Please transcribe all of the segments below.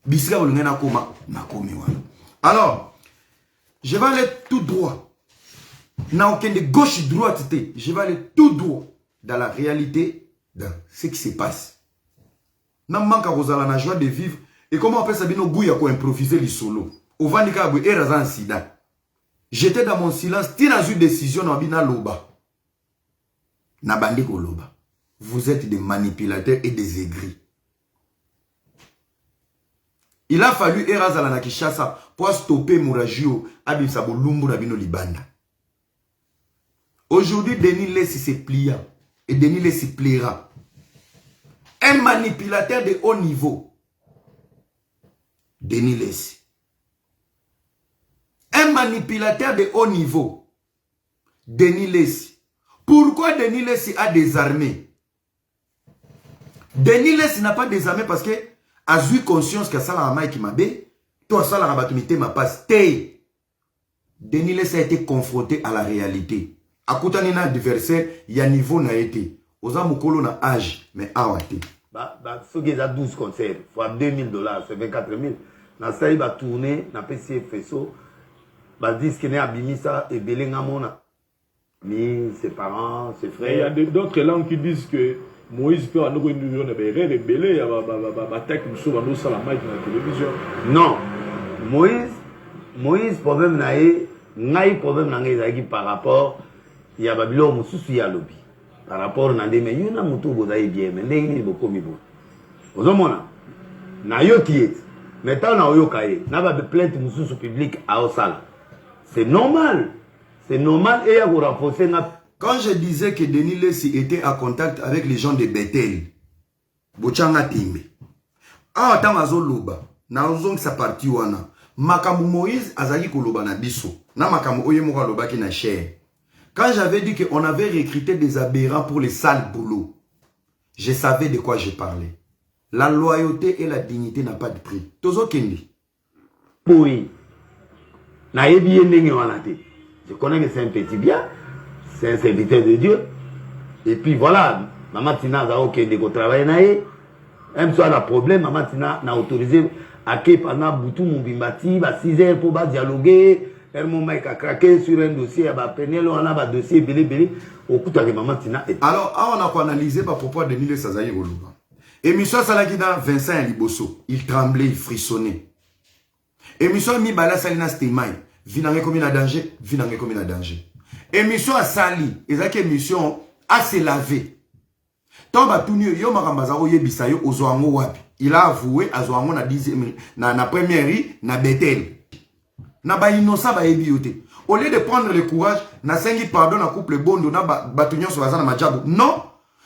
Bisika olingé na koma na komi wana. Alors, je vais aller tout droit. Na aucun de gauche droite, je vais aller tout droit dans la réalité, dans ce qui se passe. Na manka kozala na joie de vivre et comment on peut ça bino gouya ko improviser les solo. Au vandika bu eraza incident. J'étais dans mon silence, tina une décision na bina loba. Na bandi ko loba. Vous êtes des manipulateurs et des aigris. Il a fallu Erazala na Kishasa pour stopper Mourajio Abisabo Lumbu Rabino Libanda. Aujourd'hui, Denis Lessi se plia et Denis Lessi pliera. Un manipulateur de haut niveau. Denis Lessi. Un manipulateur de haut niveau. Denis Lessi. Pourquoi Denis Lessi a des armées? Denis Lessi n'a pas des armées parce que a eu conscience que ça la qui m'a bé, toi ça la rabatumité ma passe. Denis Lessi a été confronté à la réalité. À côté d'un adversaire, il y a niveau na été. Aux amokolo na âge, mais awate. Ce qui est à 12 concerts, fois $2000, c'est 24 000. Na ça il va tourner, na PC FSO, bah disque qu'il est abîmé ça et Belengamona. Mais ses parents, ses frères. Il y a d'autres langues qui disent que Moïse peut avoir une illusion de rebelle, il y a la télévision. Non, Moïse problème n'a problème par rapport il y a Babylone Moussou ya lobby par rapport à des mais il y a mutu bozaï bien mais n'est beaucoup mieux. Aux hommes na yo qui est maintenant na yo kaye na ba plainte Moussou public à Osala. C'est normal et il y a renforcer na. Quand je disais que Denis Lessi était en contact avec les gens de Bethel, Bochanga Timbe. Ah, Tamazo Loba, Naozong sa parti wana. Makamu Moïse azali koloba na biso. Na makamu oyemoka loba ki na cher. Quand j'avais dit qu'on avait recruté des aberrants pour les sales boulots, je savais de quoi je parlais. La loyauté et la dignité n'ont pas de prix. Tozo Kendi. Oui. Na yebi ndenge wana te. Je connais que c'est un petit bien. C'est un serviteur de Dieu. Et puis voilà, Maman Tina a ok de travailler naé. Même si elle a problème, Maman Tina n'a autorisé à que pendant Boutou Moubimbati, 6 heures pour dialoguer. Elle m'a craqué sur un dossier, elle a peine, on a un dossier belé au coup de Maman Tina. Alors, on a analysé par propos de Nile Sazaï Oluba. Et Monsieur Salakida, Vincent Liboso, il tremblait, il frissonnait. Et Monsieur Mibala Salina Stemai, vinangé comme il a danger, vinangé comme il a danger. Émission à Sali, et ça émission à se laver. Tant batuni yo makambazaro yebisayo ozoango wapi. Il a avoué azoango na 10e na première na Bethel. Na ba innocent ba ebioté. Au lieu de prendre le courage, na sengi pardon na couple bondo na batunyo sur bazana majabu. Non,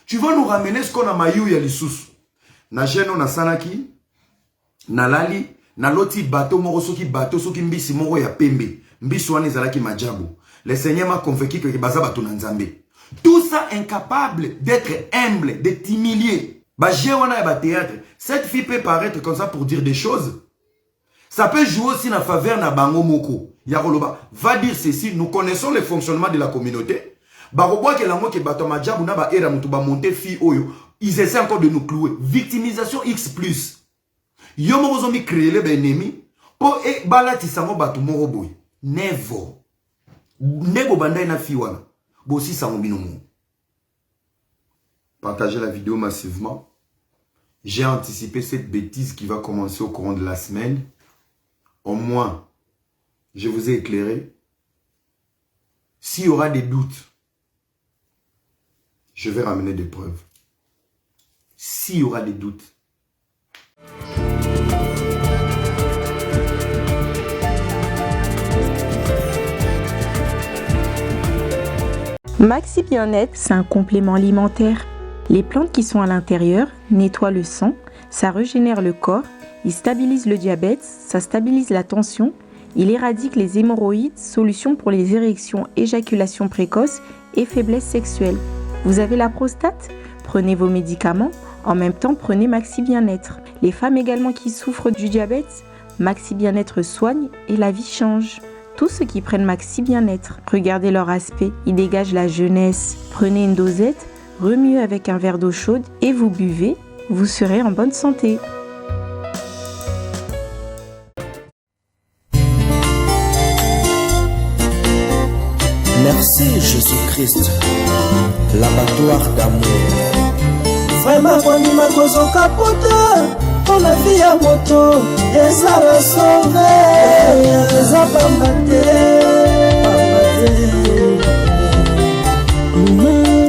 tu vas nous ramener ce qu'on a mayu ya lisusu. Na jeno na sanaki na lali na loti bateau moko soki bateau soki mbisi moko ya pembe. Mbisi wana ezalaki majabu. Le Seigneur m'a convaincu que Bazaba Tunanzambe. Tout ça incapable d'être humble, de t'humilier. Théâtre. Cette fille peut paraître comme ça pour dire des choses. Ça peut jouer aussi dans la faveur na bango moko. Yaroloba va dire ceci, nous connaissons le fonctionnement de la communauté. Baroboa ke lango ke bato majabu na ba era mutu ba monter fille oyo. Ils essaient encore de nous clouer. Victimisation X+. Yo mo zomi créer les ennemis pour e balati sango batu moko boy. Never. Partagez la vidéo massivement. J'ai anticipé cette bêtise qui va commencer au courant de la semaine. Au moins, je vous ai éclairé. S'il y aura des doutes, je vais ramener des preuves. S'il y aura des doutes, Maxi Bien-être, c'est un complément alimentaire. Les plantes qui sont à l'intérieur nettoient le sang, ça régénère le corps, il stabilise le diabète, ça stabilise la tension, il éradique les hémorroïdes, solution pour les érections, éjaculation précoce et faiblesse sexuelle. Vous avez la prostate? Prenez vos médicaments, en même temps prenez Maxi Bien-être. Les femmes également qui souffrent du diabète, Maxi Bien-être soigne et la vie change. Tous ceux qui prennent Maxi Bien-être, regardez leur aspect, ils dégagent la jeunesse. Prenez une dosette, remuez avec un verre d'eau chaude et vous buvez, vous serez en bonne santé. Merci Jésus-Christ, l'abattoir d'amour. Vraiment kondima kozoka pota pour la vie à moto. Ezara sauvé, eza pambate.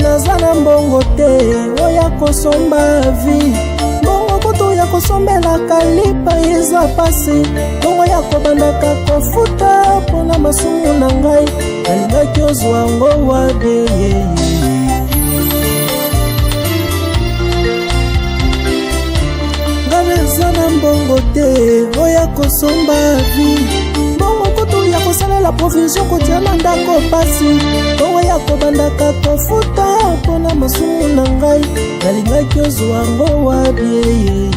Nazana mbongo te, oya kosomba vie. Mbongo koto ya kosombela kalipa eza pasi. Mbongo ya kobandaka kofuta pona masumu na ngai. Nalingaki ozwa ngo wade. Ngabezana mbongo te, oya kosomba vie. Mbongo koto ya kosalela provision kotia na ndako pasi. Mbongo ya kobandaka kofuta pona masumu na ngai. Nalingaki ozwa ngo wade.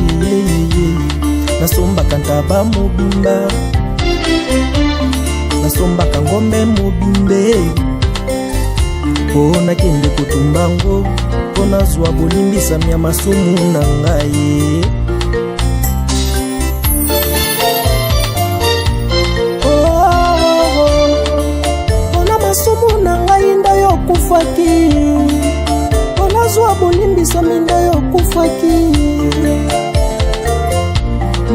Nasombaka ntaba mobimba, nasombaka ngombe mobimbe. Po nakende kotumbango, po nazwa bolimbisami ya masumu na ngai. Pona masumu na ngai nda yo kufaki, po nazwa bolimbisami nda yo kufaki.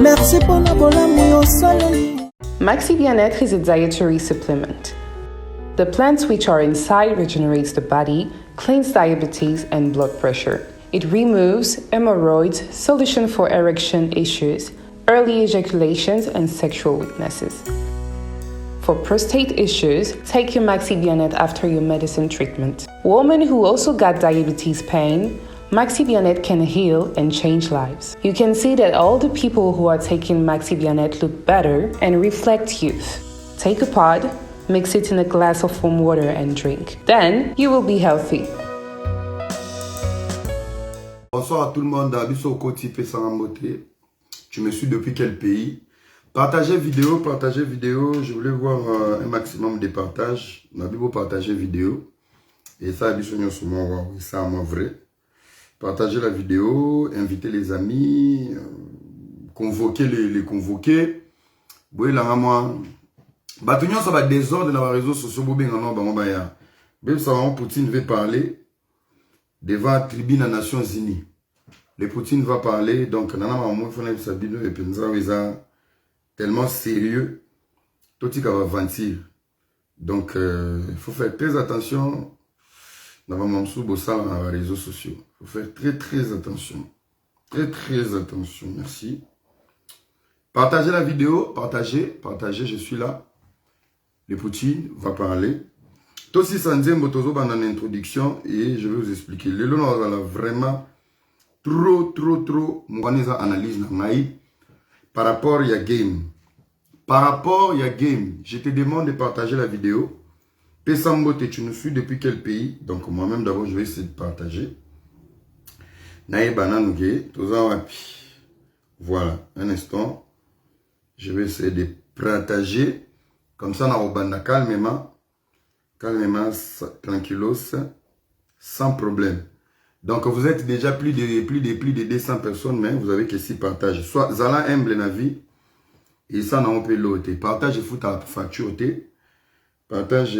Merci pour la bonne salée. Maxi Bien-être is a dietary supplement. The plants which are inside regenerates the body, cleans diabetes and blood pressure. It removes hemorrhoids, solution for erection issues, early ejaculations and sexual weaknesses. For prostate issues, take your Maxi Bien-être after your medicine treatment. Women who also got diabetes pain, Maxi Bien-être can heal and change lives. You can see that all the people who are taking Maxi Bien-être look better and reflect youth. Take a pod, mix it in a glass of warm water and drink. Then you will be healthy. Bonsoir à tout le monde, Abisso Koti Pesarambote. Tu me suis depuis quel pays? Partagez vidéo. Je voulais voir un maximum de partages. Nabibo partager vidéo. Et ça, Abisso Nyosoumo, ça, moi vrai. Partagez la vidéo, invitez les amis, convoquez les convoqués. Boy la moi. Batunion ça va désordre dans les réseaux sociaux bobé ngano ba ya. Même ça Poutine veut parler devant la tribune des Nations Unies. Le Poutine va parler donc nana maman faut na sabino et penza weza tellement sérieux tout qui va mentir. Donc il faut faire très attention. Dans les réseaux sociaux. Il faut faire très attention. Très attention. Merci. Partagez la vidéo. Partagez. Je suis là. Le Poutine va parler. Tosi Sanzem Botozo dans l'introduction et je vais vous expliquer. Le long, on a vraiment trop. Mouaneza analyse par rapport à game. Je te demande de partager la vidéo. Pesambote, tu nous suis depuis quel pays? Donc moi-même d'abord je vais essayer de partager. Voilà, un instant. Je vais essayer de partager. Comme ça, on va calmement, tranquillos, sans problème. Donc vous êtes déjà plus de 200 personnes, mais vous avez que 6 partages. Soit Zala humble la vie, et ça on peut l'autre. Partage, il faut ta facture. Partage.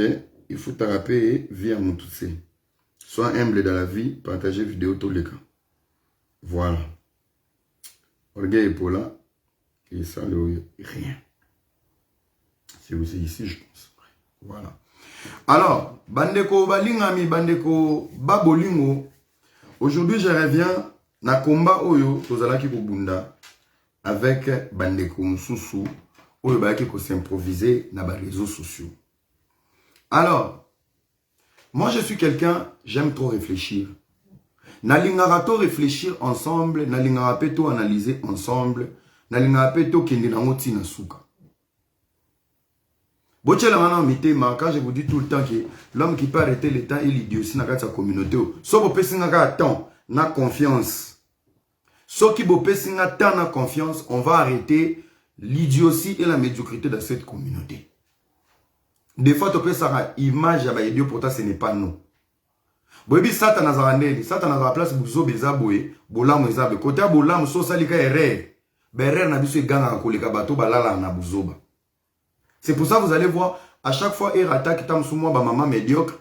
Il faut t'arraper via mon tout c'est. Sois humble dans la vie, partagez vidéo tous les cas. Voilà. Orgueil pour là. Et ça, rien. C'est aussi ici, je pense. Voilà. Alors, Bandeko Balingami, Bandeko Babolingo. Aujourd'hui, je reviens na combat Oyo, Tozalaki Bunda, avec Bandeko Msusu, Oyo Bayaki ko s'improviser dans les réseaux sociaux. Alors, moi je suis quelqu'un, j'aime trop réfléchir. Nalingara to réfléchir ensemble, nalingara peto analyser ensemble, nalingara peto kende na ngoti na suka. Bochela mana mitema, quand je vous dis tout le temps que l'homme qui peut arrêter le temps, il idiotie dans sa communauté. So bo pesinga ka temps, na confiance. So ki bo pesinga temps na confiance, on va arrêter l'idiotie et la médiocrité de cette communauté. Des fois, tu peux faire une image à idiot, pourtant ce n'est pas nous. Bobi Satan Nazarandeli, Satan Nazar place Bouzo Bezaboué, Bolam Ezabe. Côté à Bolam, so salika erreur. Berrer n'a bisu ganga koleka bato balala na Bouzoba. C'est pour ça que vous allez voir, à chaque fois, il attaque tam sous moi, maman médiocre,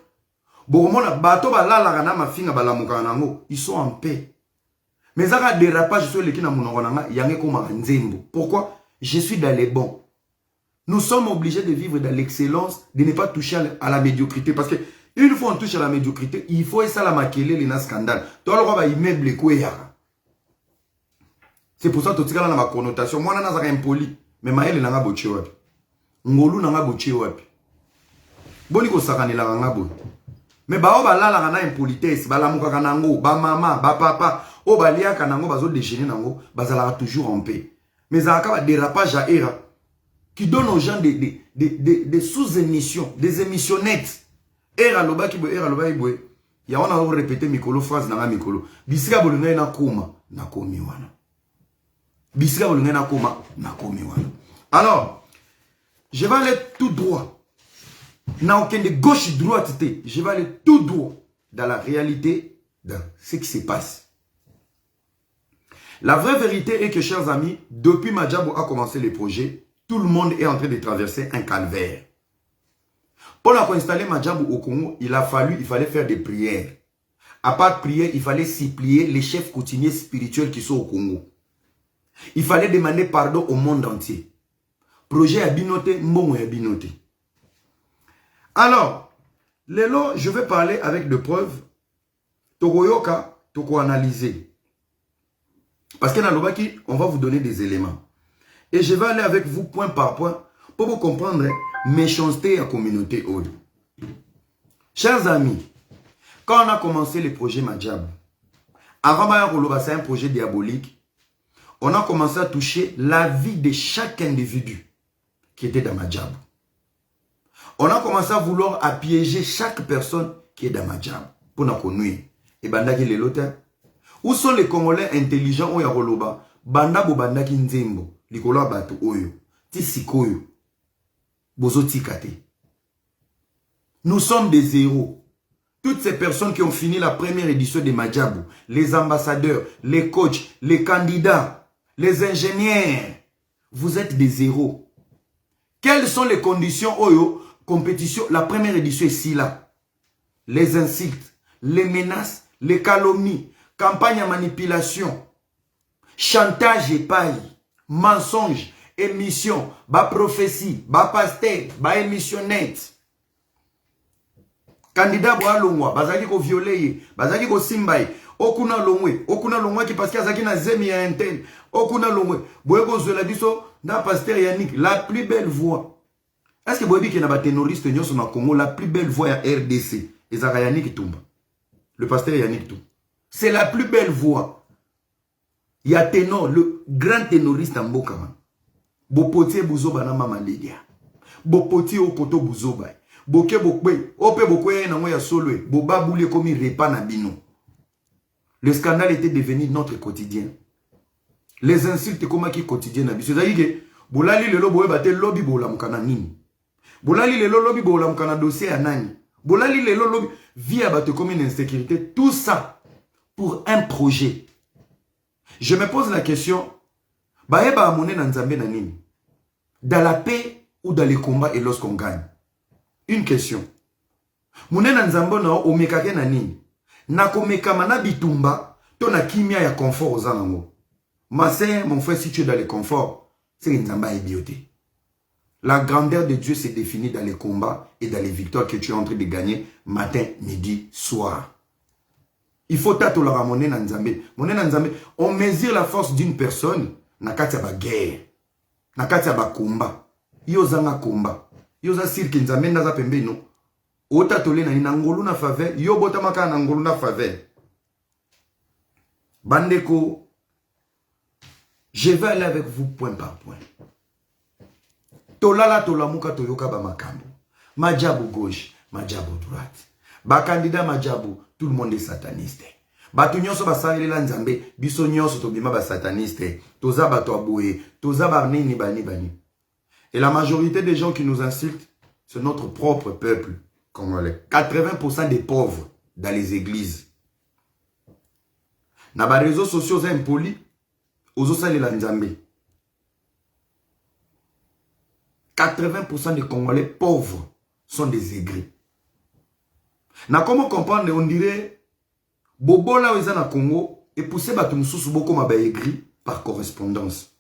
Boromona bato balala na mafinga balamuka nango, ils sont en paix. Mais ça a dérapage sur les qui na mononga yangé comme nzembo. Pourquoi? Je suis dans les bons. Nous sommes obligés de vivre dans l'excellence, de ne pas toucher à la médiocrité. Parce que une fois on touche à la médiocrité, il faut ça la maquiller les scandale. Toi le roi va immeuble quoi. C'est pour ça que tu as ma connotation. Moi je suis impoli, mais maël nanga boche wapi. Ngolu nanga boche wapi. Boni ko sakanela nanga bo. Mais ba oba la na impolitesse, ba lamuka kanango, ba mama, ba papa, o ba lia kanango bazo déchaîner nango, bazala toujours en paix. Mais ça a un dérapage à ERA qui donne aux gens des sous-émissions, des émissionnettes. ERA loba ki bo ERA loba ibwe. Ya on a répété mikolo phrase na mikolo. Bisika bolunga na koma na komi wana. Bisika bolunga na koma na komi wana. Alors, je vais aller tout droit. N'a aucun de gauche droite, je vais aller tout droit dans la réalité de ce qui se passe. La vraie vérité est que, chers amis, depuis Madjabou a commencé le projet, tout le monde est en train de traverser un calvaire. Pour installer Madjabou au Congo, il fallait faire des prières. À part prière, il fallait supplier les chefs coutumiers spirituels qui sont au Congo. Il fallait demander pardon au monde entier. Projet à binoté, mbongo à binoté. Alors, Lelo, je vais parler avec des preuves. Togoyoka, toko analyser. Parce que dans l'Obaki, on va vous donner des éléments. Et je vais aller avec vous point par point pour vous comprendre méchanceté à la communauté. Chers amis, quand on a commencé le projet Madjabou, avant Maya c'est un projet diabolique, on a commencé à toucher la vie de chaque individu qui était dans Madjabou. On a commencé à vouloir piéger chaque personne qui est dans Madjabou pour nous connaître. Et bandaki les lotas. Où sont les Congolais intelligents ou Yaroloba? Banda bo bandaki nzembo. Likolo bato oyo. Tisikoyo. Bozo tikate. Nous sommes des héros. Toutes ces personnes qui ont fini la première édition de Madjabou, les ambassadeurs, les coachs, les candidats, les ingénieurs, vous êtes des héros. Quelles sont les conditions oyo? Compétition, la première édition ici là. Les insultes, les menaces, les calomnies, campagne à manipulation, chantage et paille, mensonge, émission, bas prophétie, bas pasteur, bas émissionnette. Candidat boa longwa, bazaki ko violer, bazaki ko simbaye, okuna longwe qui parce que azaki na zemi ya intel, okuna longwe, boye ko zola biso na pasteur Yannick, la plus belle voix. Est-ce que vous avez dit qu'il y a des terroristes au Congo, la plus belle voix à RDC, et ça Yannick Toumba. Le pasteur Yannick Toumba. C'est la plus belle voix. Il y a Ténor, le grand ténoriste en Bokaman. Bopotier Bouzoba na mama Lidia. Bopotier Okoto Bouzoba. Boke Bokwe, Ope Bokwe na moya solwe. Boba boule comme il repas na bino. Le scandale était devenu notre quotidien. Les insultes comme qui quotidien na bino. C'est-à-dire que Bolali le lobo bate lobby bola mukana nini. Bolali le lobby bola mukana dossier à nani. Bolali le lobby via bate comme une insécurité. Tout ça pour un projet. Je me pose la question. Baeba amone na nzambe na nini? Dans la paix ou dans les combats et lorsqu'on gagne? Une question. Mone na nzambe na omekake na nini? Na komekama na bitumba to na kimia ya confort aux anango. Ma sœur, mon frère, si tu es dans le confort, c'est une nzamba et bioté. La grandeur de Dieu s'est définie dans les combats et dans les victoires que tu es en train de gagner matin, midi, soir. Il faut tato la ramoner na nzambe. On mesure la force d'une personne na kati ya ba guerre. Na kati ya ba combat. Yo zanga combat. Yo za sirke nzambe ndaza pembeno. Ota tole na nina ngolu na faveur. Yo bota maka na ngolu na faveur. Bandeko, je vais aller avec vous point par point. Tolala tolamuka toyoka ba makambo. Madjabou gauche, Madjabou droite. Ba candidat Madjabou, tout le monde est sataniste. Batu nyonso basalela nzambe, biso nyonso tobima ba sataniste. Toza bato aboué, toza ba nini bani. Et la majorité des gens qui nous insultent, c'est notre propre peuple congolais. 80% des pauvres dans les églises. Na ba réseaux sociaux impolis, ozosalela nzambe. 80% des Congolais pauvres sont des aigris. Na comment comprendre, on dirait, Bobola ou na Congo, et pousser Batumsous beaucoup m'a écrit par correspondance.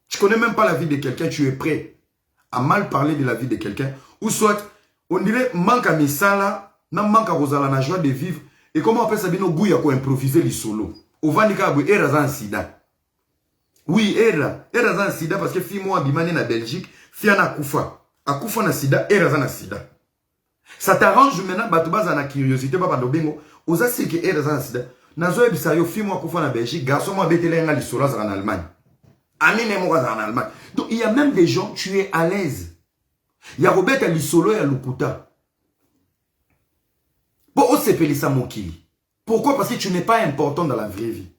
Tu connais même pas la vie de quelqu'un, tu es prêt à mal parler de la vie de quelqu'un. Ou soit, on dirait, manque à Messala, n'a manque à Rosala, na joie de vivre, et comment on appelle ça, bino gouya ko improviser les solos. Au Vanika, era zan sida. Oui, era zan sida, parce que fille moi, bimane na Belgique, fille na Koufa. A Koufa na sida, era zan sida. Ça t'arrange maintenant, batouba zan na curiosité, papa dobengo, osa c'est que era zan sida. Nazo ebisa yo fille moi Koufa na Belgique, garçon moi betele nga les solos en Allemagne. Amine moi en Allemagne. Donc il y a même des gens, tu es à l'aise. Il y a Robert Lisolo et à Lukuta. Bon, on s'appelle ça Mokili. Pourquoi? Parce que tu n'es pas important dans la vraie vie.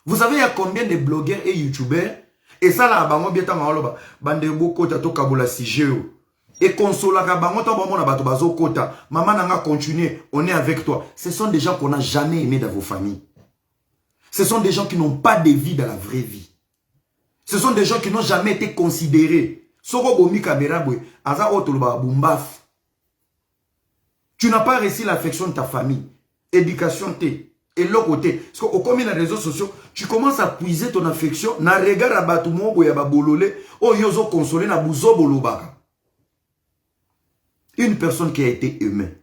Vous savez, il y a combien de blogueurs et youtubeurs? Et ça, là, bango bieta ngaloba, bande boko tato kabula sigeo. Et consola bango ta bango na bato bazo kota. Maman nanga continue, on est avec toi. Ce sont des gens qu'on n'a jamais aimés dans vos familles. Ce sont des gens qui n'ont pas de vie dans la vraie vie. Ce sont des gens qui n'ont jamais été considérés. Soko bomi kamerabwe, aza otoloba bumbaf. Tu n'as pas reçu l'affection de ta famille. Éducation T. Et l'autre côté. Parce qu'au commun des réseaux sociaux, tu commences à puiser ton affection. Na regard à batoumo boya babolole. Oh yozo consolé na bouzo bolobara. Une personne qui a été aimée.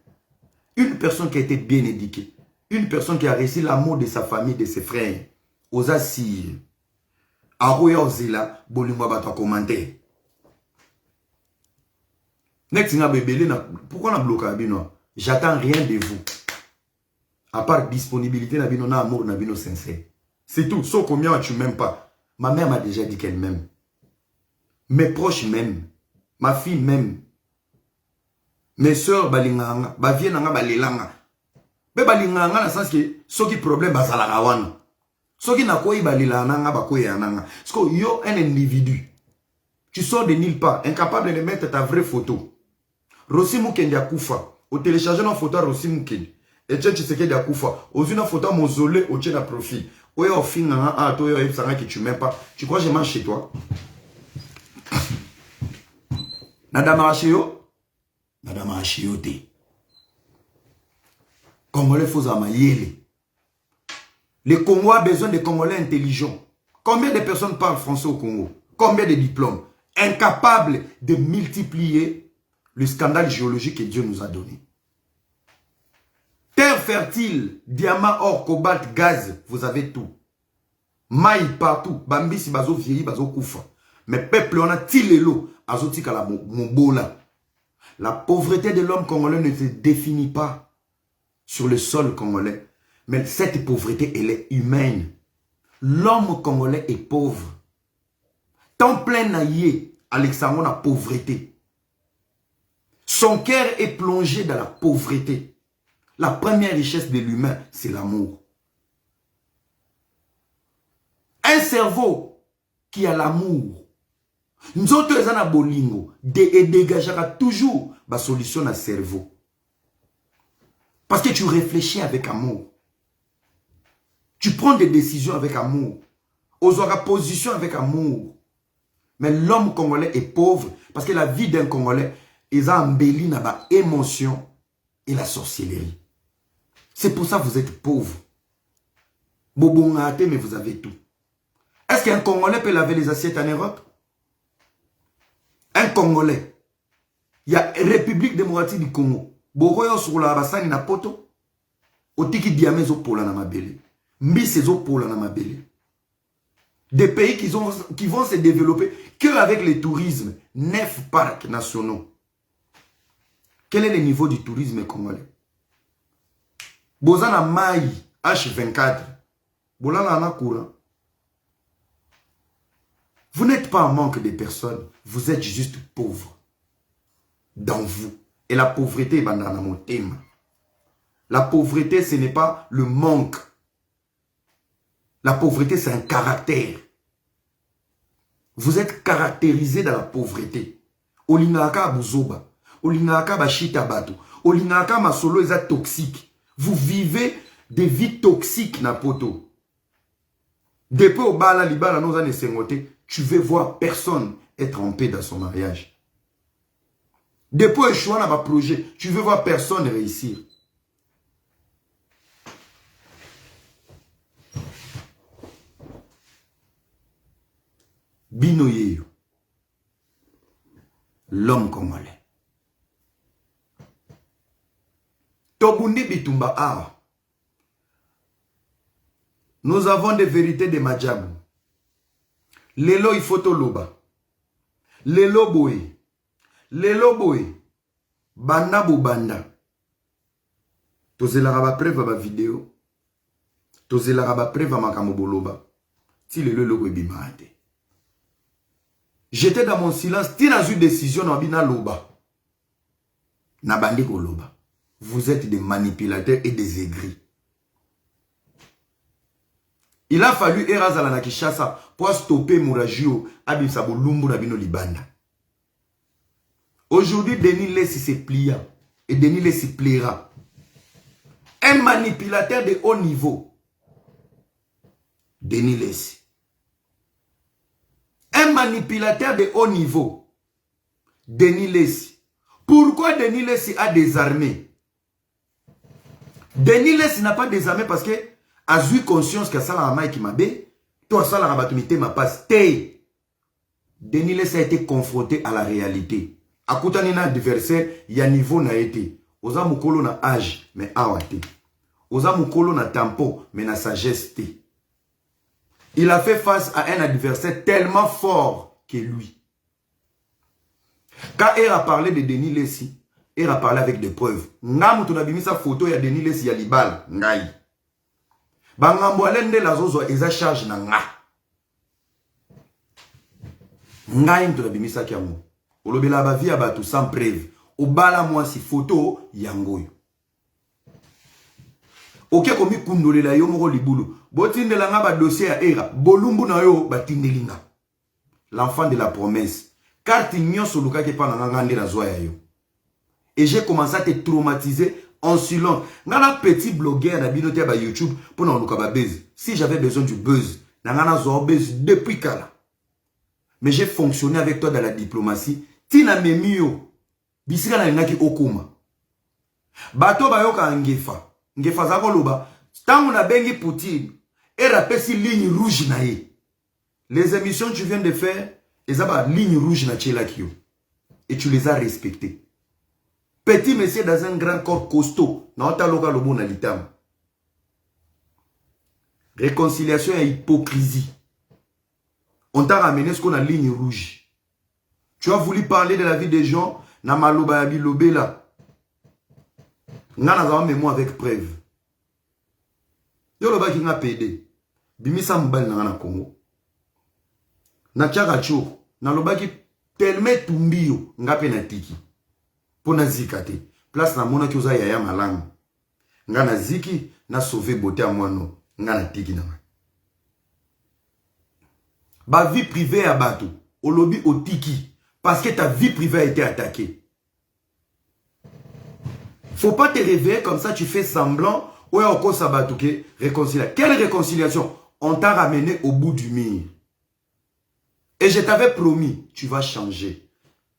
Une personne qui a été bien éduquée. Une personne qui a reçu l'amour de sa famille, de ses frères. Aux assises. Aroya ozela, bolingwa bato commentaire. Next bébé, pourquoi on a bloqué Abino? J'attends rien de vous. À part disponibilité, Nabino, na amour, Nabino sincère. C'est tout. Sauf combien tu m'aimes pas. Ma mère m'a déjà dit qu'elle m'aime. Mes proches m'aiment. Ma fille m'aime. Mes soeurs, balinganga. Ba vienanga, balelanga. Mais balinganga, dans le sens que, ce qui problème, bazala wana. Ce qui n'a quoi, balilanga, bakoye ananga. Parce que yo, un individu. Tu sors de nulle part, incapable de mettre ta vraie photo. Rossi Mukendi Akoufa. Au télécharger une photo Rossi Mukendi. Et tu sais qu'il y a Akoufa. Au une photo mausolée, au tien profil. Ou au fin, toi, que tu m'aimes pas. Tu crois que je mange chez toi? Nadama Hachio? Nadama Hachio te. Congolais faut amayele. Le Congo a besoin de Congolais intelligents. Combien de personnes parlent français au Congo? Combien de diplômes? Incapables de multiplier le scandale géologique que Dieu nous a donné. Terre fertile, diamant, or, cobalt, gaz, vous avez tout. Maï partout, bambisi bazo vieilli, bazo koufa. Mais peuple, on a tiré l'eau, azotika la mobola. La pauvreté de l'homme congolais ne se définit pas sur le sol congolais. Mais cette pauvreté, elle est humaine. L'homme congolais est pauvre. Tant plein naïe, Alexandre, la pauvreté. Son cœur est plongé dans la pauvreté. La première richesse de l'humain, c'est l'amour. Un cerveau qui a l'amour, nous autres, en bolingo, dégagera toujours la solution à cerveau. Parce que tu réfléchis avec amour. Tu prends des décisions avec amour. Aux position avec amour. Mais l'homme congolais est pauvre parce que la vie d'un Congolais, ils ont embelli dans l'émotion et la sorcellerie. C'est pour ça que vous êtes pauvre. Bobongate, mais vous avez tout. Est-ce qu'un Congolais peut laver les assiettes en Europe? Un Congolais. Il y a République démocratique du Congo. Boroyo sur la bassani na poto. Otiki diamezo pola na mabele. Mbisezo pola na mabele. Des pays qui vont se développer qu'avec le tourisme. 9 parcs nationaux. Quel est le niveau du tourisme congolais? Bozana Maï, H24. Bolana na courant. Vous n'êtes pas en manque de personnes. Vous êtes juste pauvre. Dans vous. Et la pauvreté est dans mon thème. La pauvreté, ce n'est pas le manque. La pauvreté, c'est un caractère. Vous êtes caractérisé dans la pauvreté. Olingaka buzoba. Olingaka bashita bato. Olingaka masolo est toxique. Vous vivez des vies toxiques na poto. Depuis au bala libala nous en sengoté, tu veux voir personne être en paix dans son mariage. Depuis au choix dans ma projet, tu veux voir personne réussir. Bino yeyo. L'homme congolais. Tobundi bitumba awa. Nous avons des vérités de Madjabou. Lelo il faut toloba. Lelo boy. Lelo boy. Banda bobanda. Tozelara ba preuve ba vidéo. Tozelara ba preuve makambo boloba. Ti lelo logo bimate. J'étais dans mon silence. Ti na une décision na bina loba. Na bandi ko loba. Vous êtes des manipulateurs et des aigris. Il a fallu Erazala na Kishasa pour stopper Mourajio Abisabo Lumbu na bino libanda. Aujourd'hui, Denis Lessi se plia et Denis Lessi pliera. Un manipulateur de haut niveau. Denis Lessi. Un manipulateur de haut niveau. Denis Lessi. Pourquoi Denis Lessi a désarmé? Denis Lessi n'a pas désarmé parce que a eu conscience que ça la maille qui m'a bé, toi ça la rabatumité ma passe. Denis Lessi a été confronté à la réalité. A koutani na adversaire, il y a niveau na été. Oza mukolo na âge, mais awate. Oza mukolo na tempo, mais na sagesse te. Il a fait face à un adversaire tellement fort que lui. Quand il a parlé de Denis Lessi, il a parlé avec des preuves. Ngamu tunabimi sa photo ya Denis Lessi ya libal, ngai. Bangambo alende la zozo eza charge na nga. Ngai tunabimi sa kiamu. Olobela ba via batu sans preuve. Obala moi si photo yangoyo. Ok komi kundolela yo moko libulu. Botindela nga ba dossier ya era. Bolumbu na yo batindelinga. L'enfant de la promesse. Car t'ignon soluka ke pa na ngande na zoya yo. Et j'ai commencé à te traumatiser en silence. Ngana petit blogueur na binote ba YouTube pour na luka ba buzz. Si j'avais besoin du buzz, na ngana zo buzz depuis kala. Mais j'ai fonctionné avec toi dans la diplomatie. Tina memio. Bisika na ngaki okuma. Bato bayoka ngefa. Ngefa zako loba. Tango na bengi Poutine. Et rapesi ligne rouge na ye. Les émissions que tu viens de faire, ils ont ligne rouge na tchelakio. Et tu les as respectées. Petit monsieur dans un grand corps costaud. Na ota loka lobo na litam. Réconciliation et hypocrisie. On t'a ramené ce qu'on a ligne rouge. Tu as voulu parler de la vie des gens. Na maloba ya bilobe là. Nga na zama mémoire avec preuve. Yo loba ki nga PD. Bimisa mbali na Congo. Na tchaka cho. Na loba ki telme tumbio. Nga pe na tiki. Pona zikate. Place na mona ki oza yaya malangu. Nga na ziki. Na sauver beauté à mwano. Nga na tiki na nga. Ba vie privée à bateau. Au lobby au tiki. Parce que ta vie privée a été attaquée. Faut pas te réveiller comme ça, tu fais semblant. Ouais, au cause sabatouké, réconciliation. Quelle réconciliation? On t'a ramené au bout du mur. Et je t'avais promis, tu vas changer.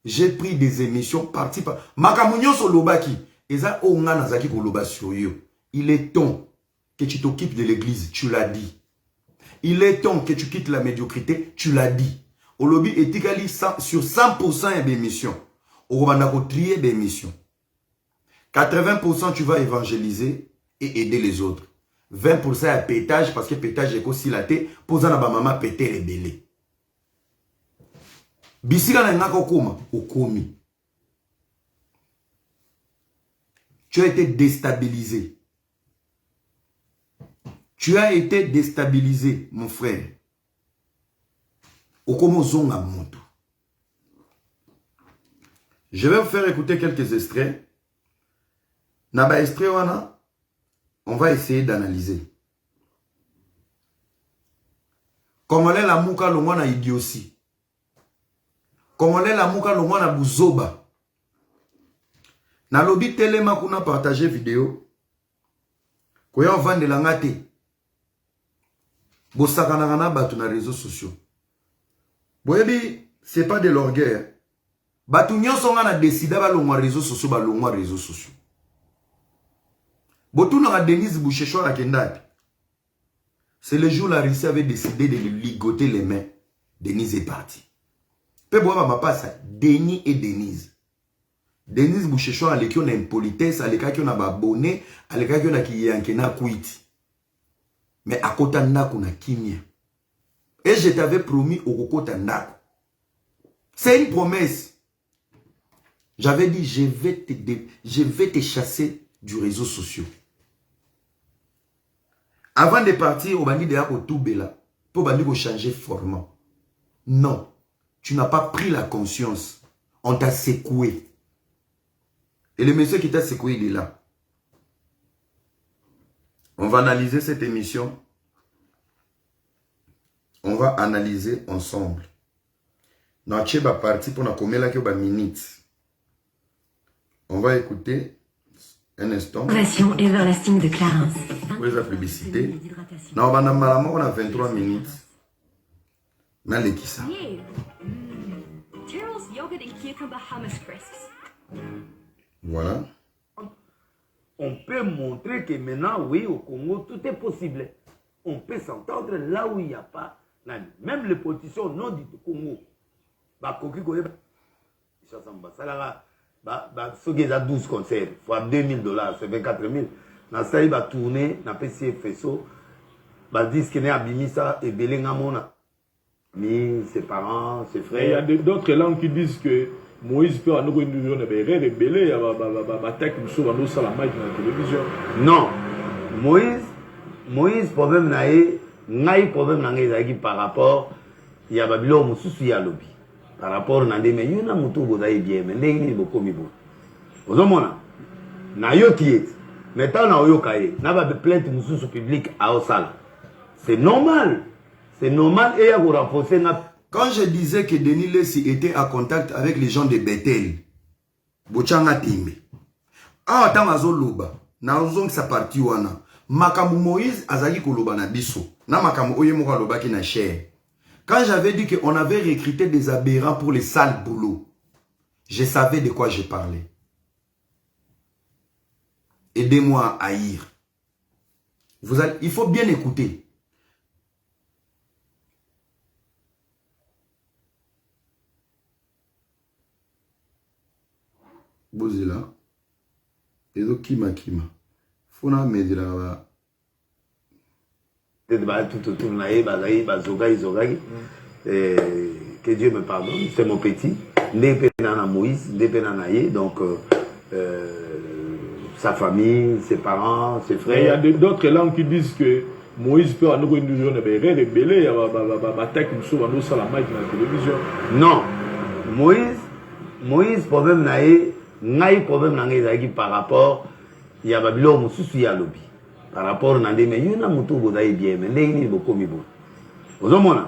J'ai pris des émissions parties par... Makamunyo solobaki. Eza onga nazaki koloba sur yo. Il est temps que tu t'occupes de l'église, tu l'as dit. Il est temps que tu quittes la médiocrité, tu l'as dit. Au lobby éthiquement sur 100% d'émissions. Au Rwanda, trier d'émissions. 80% tu vas évangéliser et aider les autres. 20% à pétage parce que pétage est aussi la tête. Posant à ma maman péter les bélés. Bisika na ngako koma okomi. Tu as été déstabilisé. Tu as été déstabilisé, mon frère. Okomo zonga moto. Je vais vous faire écouter quelques extraits. Naba extrait wana, on va essayer d'analyser. Congolais la muka longwa na idiotie. Congolais la muka longwa na buzoba. Na lobi telema kuna partager vidéo. Koya vande la ngate. Bosakana na batu na réseaux sociaux. Boyebi, c'est pas de l'orgueil. Batu nyonso nga na décida ba longwa réseaux sociaux ba longwa réseaux sociaux. Denise Bouchechoir à Kendati. C'est le jour où la Russie avait décidé de lui ligoter les mains. Denise est partie. Peu boire ma passe, Denis et Denise. Denise Bouchechon a l'équipe une politesse, a l'équipe on a abonné, a l'équipe on a qui est en quitté. Mais à côté de n'a kimia. Et je t'avais promis au côté de n'a. C'est une promesse. J'avais dit je vais te chasser du réseau social. Avant de partir, on m'a dit d'ailleurs au tout bela pour changer format. Non, tu n'as pas pris la conscience. On t'a secoué. Et le monsieur qui t'a secoué, il est là. On va analyser cette émission. On va analyser ensemble. Notre va partir pour la minute. On va écouter un instant. Ovation Everlasting de Clarence. Pour la publicité. Non, on a 23 minutes. Mais les qui ça? Voilà. On peut montrer que maintenant, oui, au Congo, tout est possible. On peut s'entendre là où il n'y a pas. Même les politiciens non du Congo. Ceux qui ont 12 concerts, fois $2000, c'est 24 000. Dans ça, il va tourner, dans PC FSO, il dit qu'il y a Abimisa et Belengamona. Mais ses parents, ses frères. Il y a d'autres langues qui disent que Moïse peut avoir une rebelle, la télévision. Non. Moïse, problème n'a problème par rapport, il y a Babylone, il y a lobby. Par rapport à des mais il y a un mouton qui bien, mais il y a beaucoup de bon. Vous avez na yo qui est. Maintenant, na yo kaye. Na ba plainte mususu public à Osala. C'est normal. C'est normal et il y a renforcer na. Quand je disais que Denis Lessi était en contact avec les gens de Bethel, Bochanga Timbe. Ah, tamazo loba. Na ozong sa parti wana. Makamu Moïse azali koloba na biso. Na makamu oye moka loba ki na cher. Quand j'avais dit qu'on avait recruté des aberrants pour les sales boulots, je savais de quoi je parlais. Aidez-moi à haïr. Il faut bien écouter. Bozela. Ezo kima. Fona medira. Tout autour que Dieu me pardonne, c'est mon petit. Moïse, donc sa famille, ses parents, ses frères. Il y a d'autres langues qui disent que Moïse peut avoir une rebelle, il y a la télévision. Non, Moïse problème n'a par rapport, il y a Babylone, il y a lobby. Par rapport à des mais il y a un mouton qui bien, mais il y a beaucoup de bon. Vous avez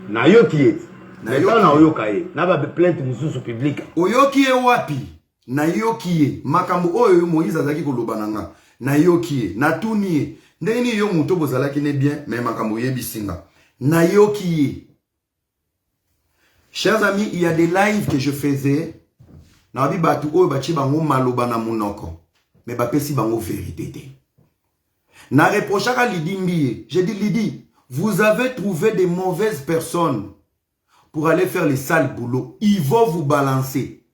na yo qui est. Maintenant, na yo kaye. Na ba plainte mususu public. Oyo qui est wapi? Na yo qui est. Makambo oyo Moïse azaki kolobananga. Na yo qui est. Na tuni. Ndeni yo mouton bozala qui n'est bien, mais makambo yebisinga. Na yo qui est. Chers amis, il y a des lives que je faisais. Na bi batu oyo bachi bango maloba na munoko. Mais ba pesi bango vérité. Na reprochaka Lidi Mbie. J'ai dit Lidi, vous avez trouvé des mauvaises personnes pour aller faire les sales boulots. Ils vont vous balancer.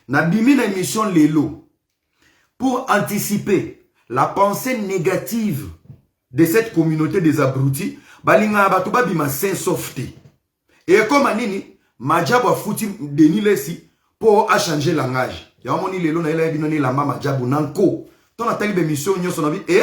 Na bimi na émission Lelo. Pour anticiper la pensée négative de cette communauté des abrutis, balinga batuba bima saint softy. Et comme anini, Madjabo a foutu Denis Lessi pour changer le langage. Yamoni Lelo na ila binoni la mama Madjabo nanko. Ton a tali émission nyo son avis. Et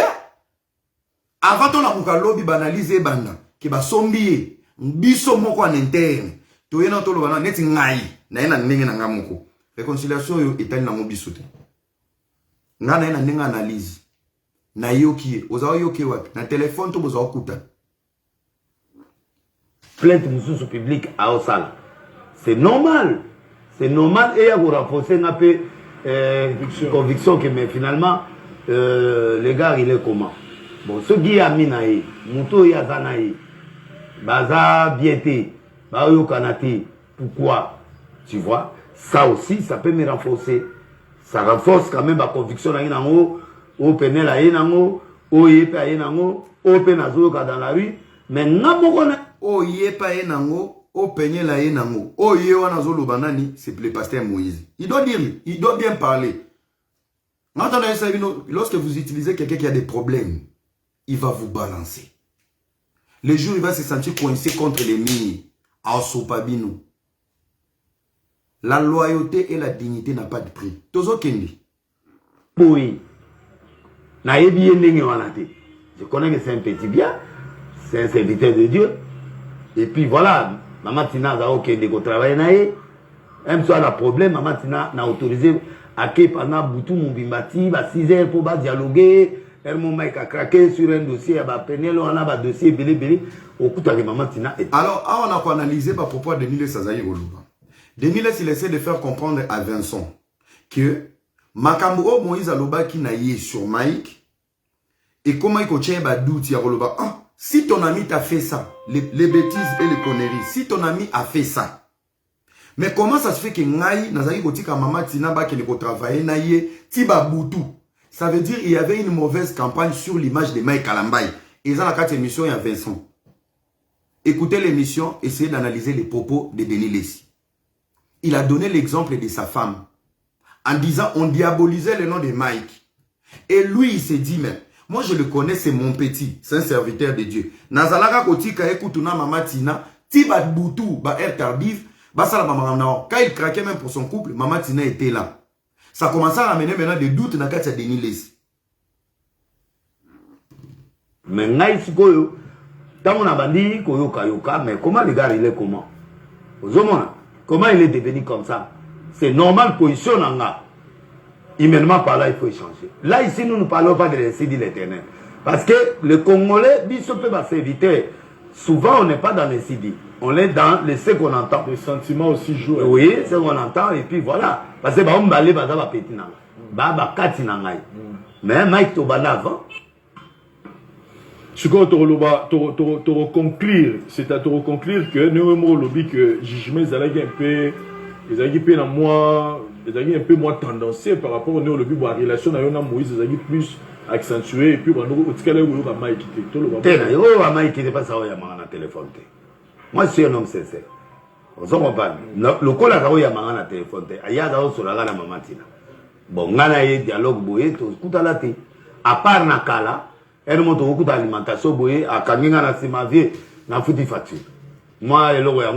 avant ton amuka lobby banaliser banda ki ba sombiye biso moko en interne to yena to lobana neti ngai na yena ndenge na ngamoko réconciliation yo etali na mobiso te nga na yena ndenge analyse na yoki ozawa yoki wapi na téléphone to bozawa kuta plainte mususu public à Osala. C'est normal et il y a renforcer un peu conviction que mais finalement le gars il est comment. Bon, ce qui a mis naï, Mouto Yazanaï, Baza Biété, Bayo Kanati, pourquoi? Tu vois, ça aussi, ça peut me renforcer. Ça renforce quand même ma conviction là, au pénal là, au yépa là, au pénazo dans la rue, mais n'a pas au yépa nango, au peigner la yenango. Oh yewana zolo banani, c'est le pasteur Moïse. Il doit dire, il doit bien parler. Lorsque vous utilisez quelqu'un qui a des problèmes, il va vous balancer. Le jour il va se sentir coincé contre les mines. Asopabino. La loyauté et la dignité n'a pas de prix. Tozo Kendi. Oui. Je connais que c'est un petit bien. C'est un serviteur de Dieu. Et puis voilà. Maman Tina a ok de travailler naé. Même si elle a problème, Maman Tina n'a autorisé à que pendant Boutou Moubimbati, à 6 heures pour dialoguer. Elle m'a craqué sur un dossier, elle a un dossier belé. Maman Tina. Alors, on a analysé par propos de Denis Sazaï Oluba. Denis il essaie de faire comprendre à Vincent que Makambo Moïse Aloba qui n'a eu sur Mike et comment il coachait doute ya Oluba. Ah, si ton ami t'a fait ça, les bêtises et les conneries, si ton ami a fait ça, mais comment ça se fait que Ngai Nazari Kotika Maman Tina ba qui ne travailler naïe Tiba Boutou? Ça veut dire qu'il y avait une mauvaise campagne sur l'image de Mike Kalambay. Et dans la 4 émission, il y a Vincent. Écoutez l'émission, essayez d'analyser les propos de Denis Lessi. Il a donné l'exemple de sa femme. En disant, on diabolisait le nom de Mike. Et lui, il s'est dit, mais moi je le connais, c'est mon petit. C'est un serviteur de Dieu. Nazalaka Kotika Ekutuna Mama Tina, Tibat Boutou, ba air tardif, Basala Mama. Quand il craquait même pour son couple, Mama Tina était là. Ça commençait à ramener maintenant des doutes dans le cas de Denis Lessi. Mais Ngai Sikoyo, tant on a bandit, Koyoka, mais comment le gars il est comment? Comment il est devenu comme ça? C'est normal, position nanga. Humainement parlant, il faut échanger. Là, ici, nous ne parlons pas de l'essai de l'éternel. Parce que le Congolais, Bissopé va s'éviter. Souvent, on n'est pas dans les CD. On est dans ce qu'on entend. Les sentiments aussi jouent. Oui, ce qu'on entend, et puis voilà. Parce que on va aller dans la petite nanga. Baba kati nanga. Mais Mike Tobana avant. Ce qu'on te reconclure, c'est à te reconclure que nous avons lobby que jugement ils allaient un peu, ils allaient un peu moins tendancieux par rapport au lobby la relation avec Moïse, ils allaient plus accentué et puis on a Mike qui était pas ça au Yamana téléphone. Moi je suis un homme sincère. On s'en parle. Le col a Yamana na téléphone. Ayada au sur la Maman Tina. Bon, on a un dialogue boyé, tout à la tête. À part Nakala. Elle monte beaucoup d'alimentation, boye, à Kanginga na ma vie, na fouti facture. Moi, et l'autre,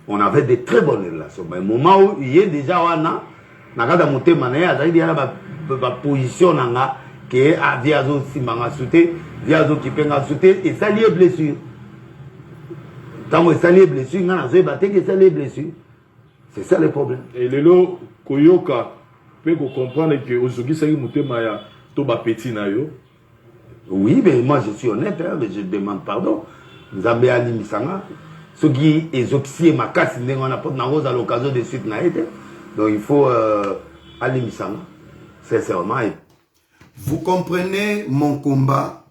on avait de très bonnes relations. Mais au moment où il y a déjà, on a monté mané, il y a la position, que a viazo si manga sauté, viazo qui peut sauter, et ça lié blessure. Tant que ça lié blessure, on a battu que ça lié blessure. C'est ça le problème. Et le lot, Koyoka, peut comprendre que aujourd'hui, ça y est, monté maya, toba petit na yo. Oui, mais moi je suis honnête, hein, mais je demande pardon. Nzambe Ali Misanga, ce qui est oxy ma casse, on a pas à l'occasion de suite naïte. Donc il faut Ali Misanga, sincèrement. Vous comprenez mon combat?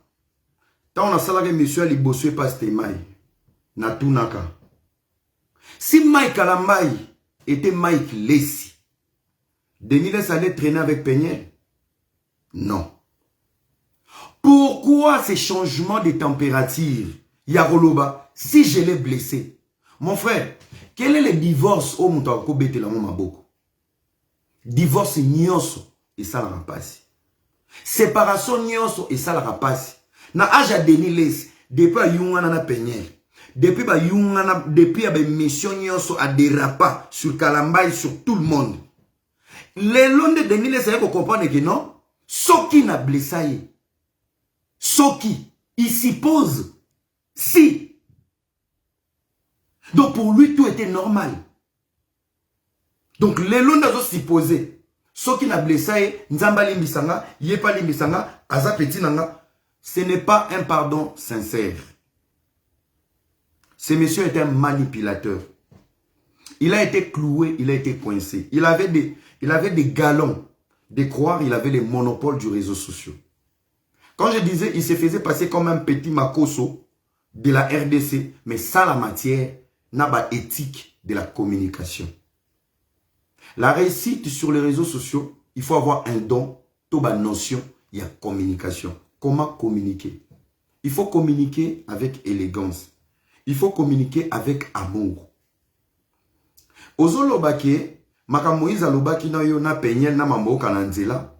Tant on a salarié monsieur Ali Bossoué pas Stémaï, Natunaka. Si Mike Kalambay était Mike Lessi, Denis Lessi allait traîner avec Peignet? Non. Pourquoi ces changements de température, Yaroloba, si je l'ai blessé? Mon frère, quel est le divorce au Moutako Bete la Maboko? Divorce nyonso et ça la rapasse. Séparation nyonso et ça la rapasse. Na aja Denis Lessi, depuis à Yungana na Peignet, depuis à Yungana, depuis à mission nyonso à dérapa sur Kalambay, sur tout le monde. Les longs de Denis Lessi, vous comprenez que non? Ce qui n'a blessé. Soki, il s'y pose. Si. Donc pour lui, tout était normal. Donc les longs d'azos s'y posaient. Soki n'a blessé, Nzamba limbisanga, Yepa limbisanga, Aza petit nanga. Ce n'est pas un pardon sincère. Ce monsieur était un manipulateur. Il a été cloué, il a été coincé. Il avait des galons de croire, il avait les monopoles du réseau social. Quand je disais, il se faisait passer comme un petit makoso de la RDC, mais sans la matière, n'a pas éthique de la communication. La réussite sur les réseaux sociaux, il faut avoir un don, toute la notion, il y a communication. Comment communiquer? Il faut communiquer avec élégance. il faut communiquer avec amour. Ozo lobake, maka Moïse alobaki na yo na penyel na mamboka na nzela,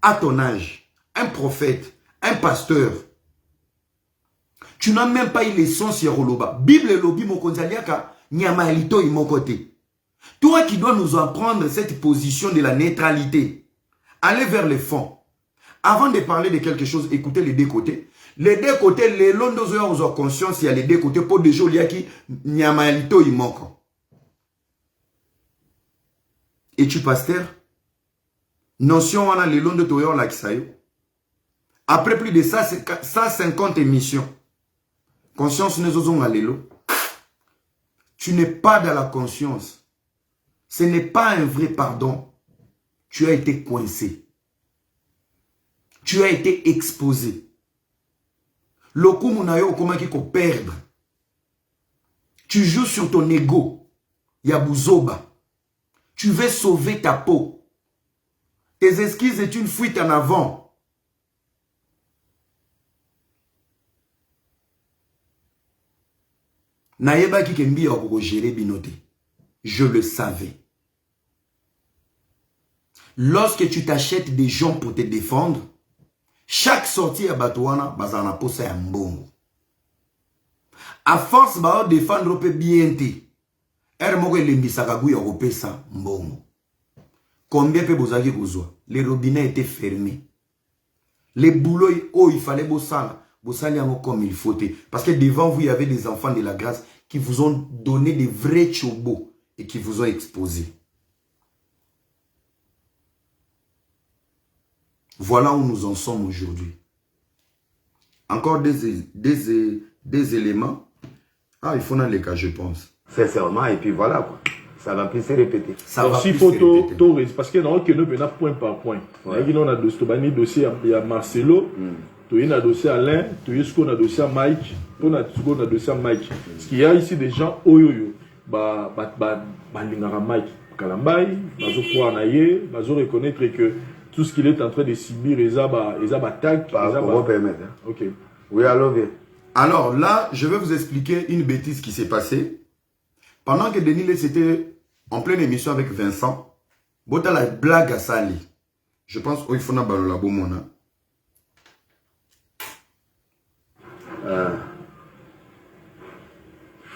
à ton âge, un prophète, un pasteur. Tu n'as même pas eu l'essence ya Roloba. Bible et lobi mokonzaliaka nyama elito imokote. Toi qui dois nous apprendre cette position de la neutralité, allez vers le fond. Avant de parler de quelque chose, écoutez les deux côtés. Les deux côtés, les londozoya ont conscience, il y a les deux côtés pour des gens qui nyama elito imoko. Es-tu pasteur? Notion wana les londo toyo la kisayo. Après plus de 150 émissions, conscience ne zozon alelo. Tu n'es pas dans la conscience. Ce n'est pas un vrai pardon. Tu as été coincé. Tu as été exposé. Lokumu na yo comment ki ko perdre. Tu joues sur ton ego. Yabuzoba. Tu veux sauver ta peau. Tes esquisses est une fuite en avant. Naïba qui kembi a gérer binoté. Je le savais. Lorsque tu t'achètes des gens pour te défendre, chaque sortie à Batouana, bazana posa ya mbongo. À force ba défendre pe bien te. Ermoko lembisaka guya kopesa mbongo. Combien peut bozaki kozwa? Les robinets étaient fermés. Les boulots, oh, il fallait bossala. Bossali comme il faut. Parce que devant vous, il y avait des enfants de la grâce qui vous ont donné des vrais chobos et qui vous ont exposé. Voilà où nous en sommes aujourd'hui. Encore des éléments. Ah, il faut dans les cas, je pense. Sincèrement, et puis voilà quoi. Ça va plus se répéter. Ça va plus se répéter. Parce que dans le cas, point par point. On a dossier à Marcelo, on a dossier à Alain, on a dossier à Mike, on a dossier à Mike. Parce qu'il y a ici des gens, oyoyo, Mike, Kalambay, bazo reconnaître que tout ce qu'il est en train de subir, ils attaquent. On va permettre. Ok. Oui, alors là, je vais vous expliquer une bêtise qui s'est passée. Pendant que Denis c'était en pleine émission avec Vincent, Bota la blague à Sali. Je pense qu'il faut na balola bomona.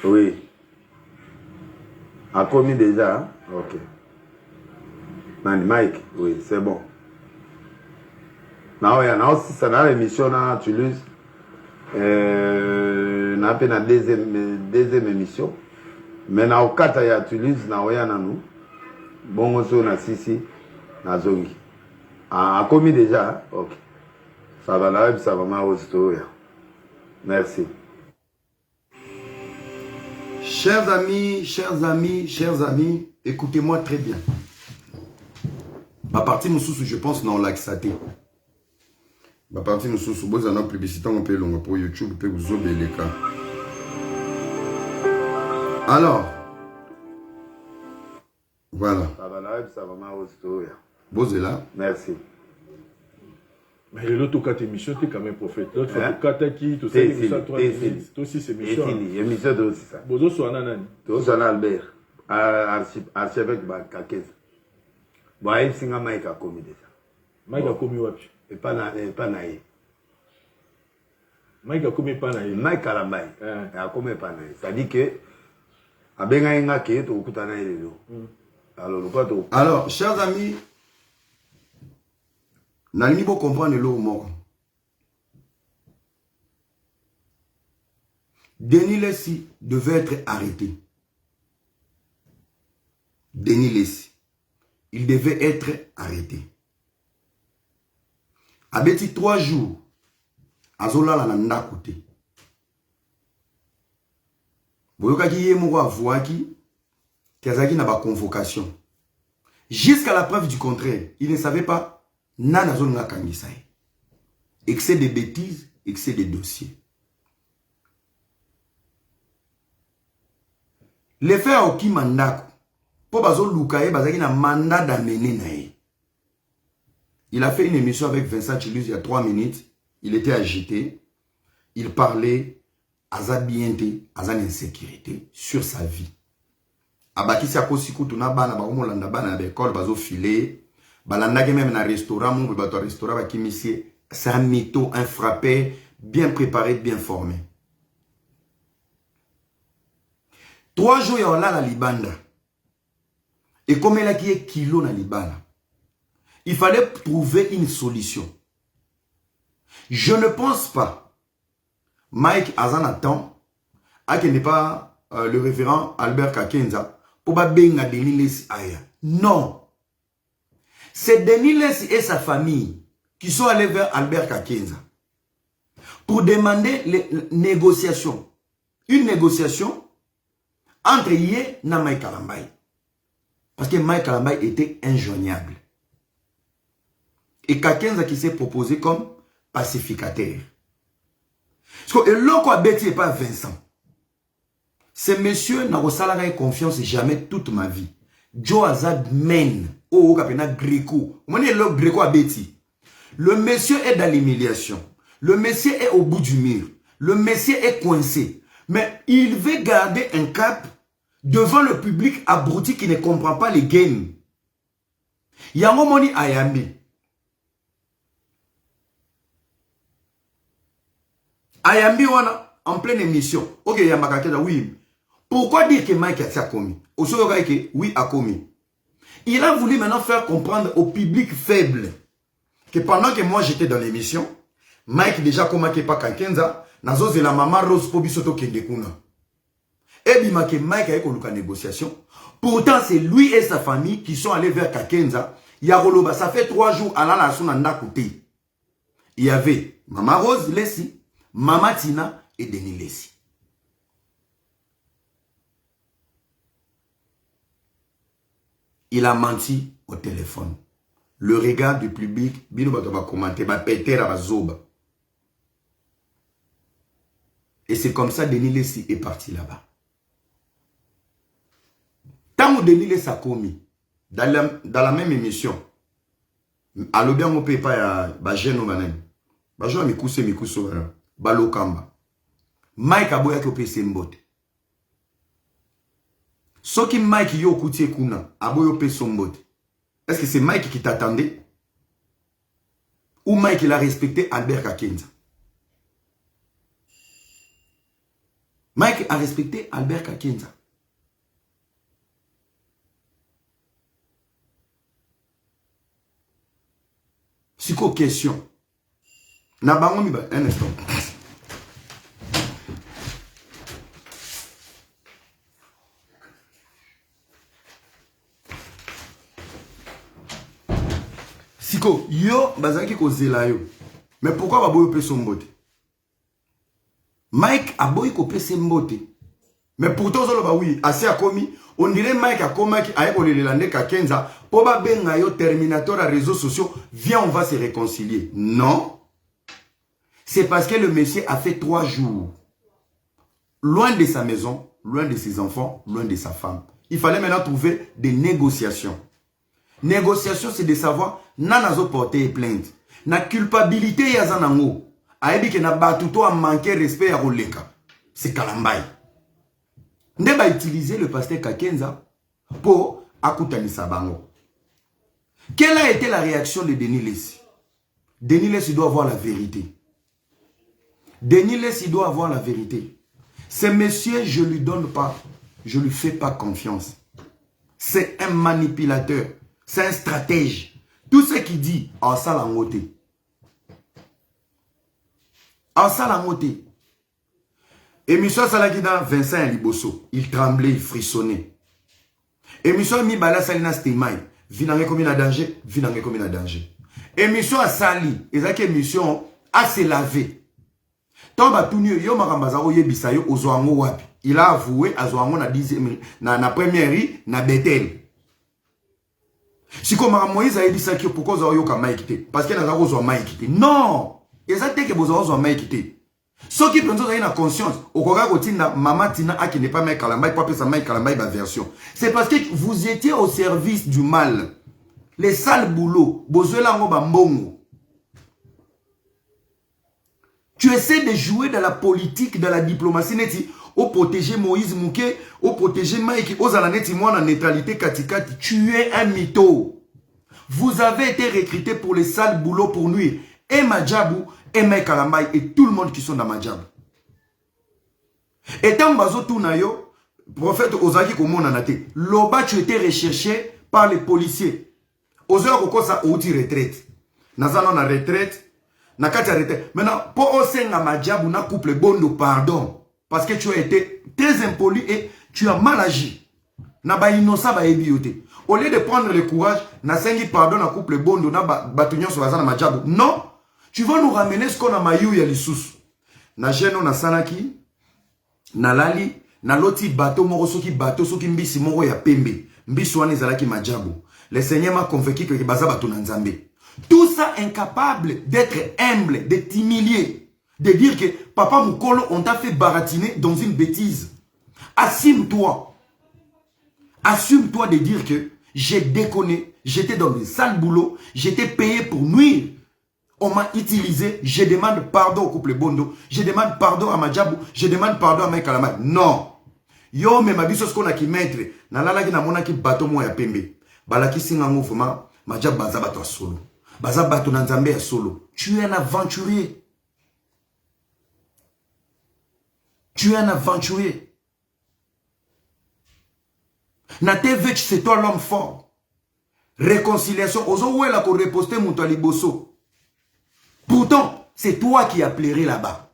Oui. A commis déjà, hein? Ok. Mike, oui, c'est bon. Non, il y en a aussi, ça dans l'émission à Toulouse. On a la deuxième émission. Mais na okata ya Toulouse na oya na nous. Bon so na sisi na zongi. A commis déjà, hein? Ok. Ça va là, ça va ma story. Merci. Chers amis, écoutez-moi très bien. Ma partie Moussous, je pense, non laxaté. Ma partie Moussous, vous avez une publicité, on peut l'envoyer pour YouTube, peut vous ouvrir les cas. Alors, voilà. Ça va là, ça va ma story. Vous êtes là. Merci. Mais l'autre quatre émissions, tu es quand même prophète. L'autre fois, tu qui, tout ça, toi aussi, c'est émission. Émission de aussi ça. Bozo soit nanani. Bozo soit Albert. Archevêque Bakakez. Bon, il s'est Mike a commis déjà. Mike a commis wapi? Et pas naïe. Mike a commis pas naïe. Mike a la maille. A commis pas naïe. Ça dit que, a benga inga ke to kutana ile. Alors, chers amis, Nalini bo comprendre le mot. Denis Lessi devait être arrêté. Denis Lessi. Il devait être arrêté. Abeti 3 jours. Azola la nanda côté. Boyoka ki ye moko avouaki. Kazaki n'a pas convocation. Jusqu'à la preuve du contraire, il ne savait pas. Nana zone nga kangisaï. Excès de bêtises, excès de dossiers. Les faits au qui mandako. Pour bazo lukaye bazaki na mandat d'amener nae. Il a fait une émission avec Vincent Toulouse il y a 3 minutes. Il était agité. Il parlait aza bien te, aza insécurité sur sa vie. Abakisi akosi kutuna bana ba omolanda bana ba école bazo filer, balanda ke même na restaurant mon ba restaurant ba kimisi, c'est un mytho, un frappé bien préparé, bien formé. 3 jours ya la libanda. Et comme elle a qui est kilo na libanda. Il fallait trouver une solution. Je ne pense pas Mike Azanatan à qu'il n'est pas le révérend Albert Kakenza pour pas benga Denis Lessi aya. Non. C'est Denis Lessi et sa famille qui sont allés vers Albert Kakenza pour demander les négociations. Une négociation entre Yé et Mike Kalambay. Parce que Mike Kalambay était injoignable. Et Kakenza qui s'est proposé comme pacificateur. Parce que l'on a bêté pas Vincent. Ce monsieur n'a pas confiance jamais toute ma vie. Joe Azad men. Oh, kapena Greco. Le Greco a bêti. Le monsieur est dans l'humiliation. Le monsieur est au bout du mur. Le monsieur est coincé. Mais il veut garder un cap devant le public abruti qui ne comprend pas les games. Yango moni ayambi. Ayambi wana en pleine émission. Ok, Yamakakeda, oui. Pourquoi dire que Mike a commis? Oui, a commis. Il a voulu maintenant faire comprendre au public faible que pendant que moi j'étais dans l'émission, Mike déjà commis pas Kakenza, nazo la maman Rose Pobisoto Kendekuna. Et bima que Mike a eu une négociation. Pourtant, c'est lui et sa famille qui sont allés vers Kakenza. Yaroloba, ça fait 3 jours à la sonanda côté. Il y avait Maman Rose Lessi, Maman Tina et Denis Lessi. Il a menti au téléphone. Le regard du public, bino va commenter, va péter à zoba. Et c'est comme ça Denis Lessi est parti là-bas. Tant que Denis Lessi a commis, dans la même émission, à l'obien on ne peut pas bager nos manem. Bajo mikuse balokamba. Mike aboya ko pese mbote. Soki Mike yo kutie kuna, aboyo pese mbote. Est-ce que c'est Mike qui t'attendait? Ou Mike il a respecté Albert Kakenza? Mike a respecté Albert Kakenza. C'est quoi question? Nabango miba, un instant. Siko, yo, bazaki ko zela yo. Mais pourquoi baboyo pe sombote? Mike a boy ko pe sembote. Mais pourtant, oui, assez a commis. On dirait Mike a commis qui a école de Kakenza. Pour ba benga yo terminator à réseaux sociaux. Viens, on va se réconcilier. Non. C'est parce que le monsieur a fait 3 jours. Loin de sa maison, loin de ses enfants, loin de sa femme. Il fallait maintenant trouver des négociations. Négociation, c'est de savoir, nanazo porter plainte. Na culpabilité yazanango. Aebi ke na batuto a manqué respect à Roleka. C'est Kalambay. Ne va utiliser le pasteur Kakenza pour Akutani Sabango. Quelle a été la réaction de Denis Lessi? Denis Lessi doit avoir la vérité. Denis Lessi doit avoir la vérité. Ce monsieur, je ne lui donne pas, je ne lui fais pas confiance. C'est un manipulateur. C'est un stratège. Tout ce qu'il dit, en salle en moté. En salle en moté. Émission Salakida, Vincent Liboso. Il tremblait, il frissonnait. Émission Mibala Salina Stemai. Vinange comme il a danger, vinange comme il a danger. Émission à Sali. Et ça émission à se laver. Tomba tout nu, yo makambazaro yebisa yo ozoango wapi. Il a avoué à Zoango na 10e, na première ri, na Bethel. Si comme Moïse a dit ça, pourquoi vous avez Maïkité? Parce qu'il y a un Maïkité. Non! Et ça, c'est que vous avez Maïkité. Ceux qui prennent la conscience, au Koga Maman Tina qui n'est pas Maïk Kalambay, pas sa Maïk Kalambay, version. C'est parce que vous étiez au service du mal. Les sales boulots, Bozola Ngoba Mbongo. Tu essaies de jouer dans la politique, dans la diplomatie, neti, au protéger Moïse Mouké, au protéger Mike, aux alaneti, moi, en neutralité, katikati. Tu es un mytho. Vous avez été recrutés pour les sales boulots pour nuire. Et Madjabou, et Mike Kalambay, et tout le monde qui sont dans Madjabou. Et tant bazo tout nayo, prophète Ozaki Komonanate, Loba, tu étais recherché par les policiers. Ozaki Kokosa, outi retraite. Nazano na retraite. Nakati retraite. Maintenant, pour Osenga Madjabou, na couple bondo pardon. Parce que tu as été très impoli et tu as mal agi. Na ba innocent ba ebioté. Au lieu de prendre le courage, na sengi pardon na couple bondo na batunyon sur bazana Madjabou. Non, tu vas nous ramener ce qu'on a mayou ya lissus. Na jeno na sanaki, na lali, na loti bateau moko soki bateau soki mbisi moko ya pembe. Mbisi wana ezalaki Madjabou. Le Seigneur m'a convaincu que baza bato na Nzambe. Tout ça incapable d'être humble, de t'humilier, de dire que papa Moukolo, on t'a fait baratiner dans une bêtise. Assume-toi. Assume-toi de dire que j'ai déconné, j'étais dans le sale boulot, j'étais payé pour nuire. On m'a utilisé, je demande pardon au couple Bondo, je demande pardon à Madjabou, je demande pardon à Mike Kalamai. Non. Yo, mais ma biso ce qu'on a qui mettre, na la qui na mona qui bateau moi ya pembe. Balaki singa mouvement, Madjabou baza bato solo. Baza bato na Nzambe solo. Tu es un aventurier. Tu es un aventurier. Na TV, c'est toi l'homme fort. Réconciliation. Ozo oué la ko reposter mouto liboso. Pourtant, c'est toi qui as pleuré là-bas.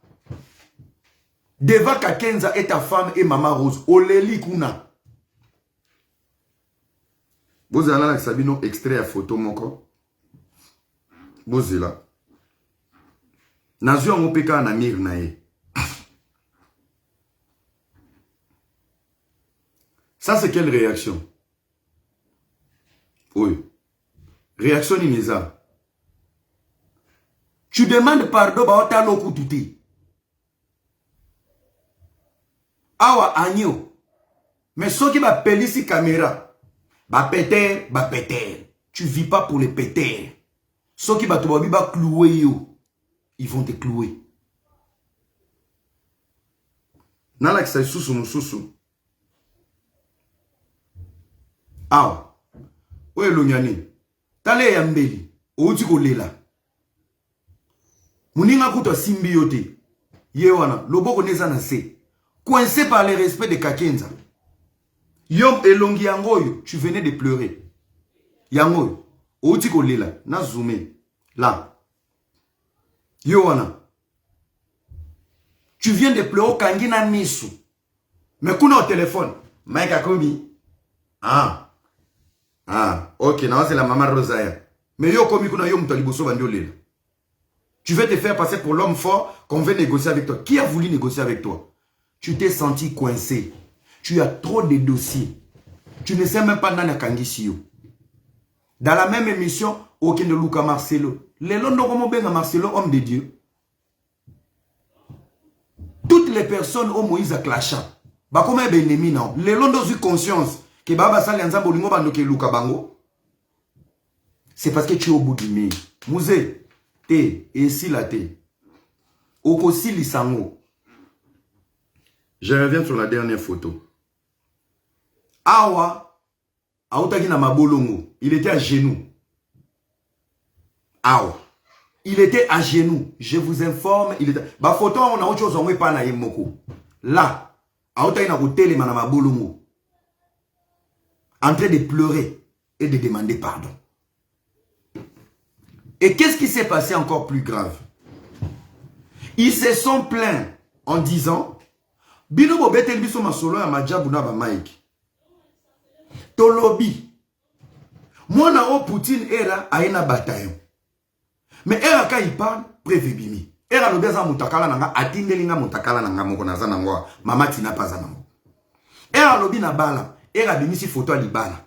Deva Kakenza est ta femme et Maman Rose. Oleli Kuna. Vous allez avec Sabino extrait à photo mon corps. Vous êtes là. Nazio Mopeka na mir nae. Ça c'est quelle réaction? Oui. Réaction Ineza. Tu demandes pardon ba otalo kututi. Awa agneau. Mais ceux qui va pelisi caméra. Ba péter, ba péter. Tu vis pas pour les péter. Ceux qui va te clouer yo. Ils vont te clouer. Nala qui sous sous. Awa. Oye lonyani. Tale yambeli. Outi ko lela. Muninga kuto simbi yote. Yewana. Loboko neza na se. Coincé par le respect de Kakenza. Yom elongi yangoyo. Tu venais de pleurer. Yangoyo. Outi ko lela. Na zoomé. Là. Yewana. Tu viens de pleurer kangina misu. Mais kuna au téléphone. Mike Akomi. Ah. Ah. Ok. Non, c'est la maman Rosaya. Mais yo komi kuna yo mutaliboso bandio lela. Tu veux te faire passer pour l'homme fort qu'on veut négocier avec toi. Qui a voulu négocier avec toi? Tu t'es senti coincé. Tu as trop de dossiers. Tu ne sais même pas Nana Kangisio. Dans la même émission, aucun de Luca Marcelo. Les Londres benga Marcelo, homme de Dieu. Toutes les personnes au Moïse a clashé. Bah comment est ennemi non? Les Londres ont eu conscience que Baba Sali Anzambo Lingo Bandoke Luca Bango. C'est parce que tu es au bout du mur. Mouzé. Te, et si la te. Okosi lisango. Je reviens sur la dernière photo. Awa, Aotaki na mabolongo. Il était à genoux. Awa. Il était à genoux. Je vous informe, il était. Ba photo, on a autre chose, on ne pas na yemoko. Là, Aotaki na kotele na mabolongo. En train de pleurer et de demander pardon. Et qu'est-ce qui s'est passé encore plus grave? Ils se sont plaints en disant Bino bo betel biso masolo ya Madjabou na ba Mike. Tolobi. Mwana o Poutine era aina bataillon. Mais era ka il parle prévébimi. Era no beza mutakala nanga atindelinga mutakala nanga moko naza nango mama tina paza nango. Era lobi na bala, era bimisi photo ali bala.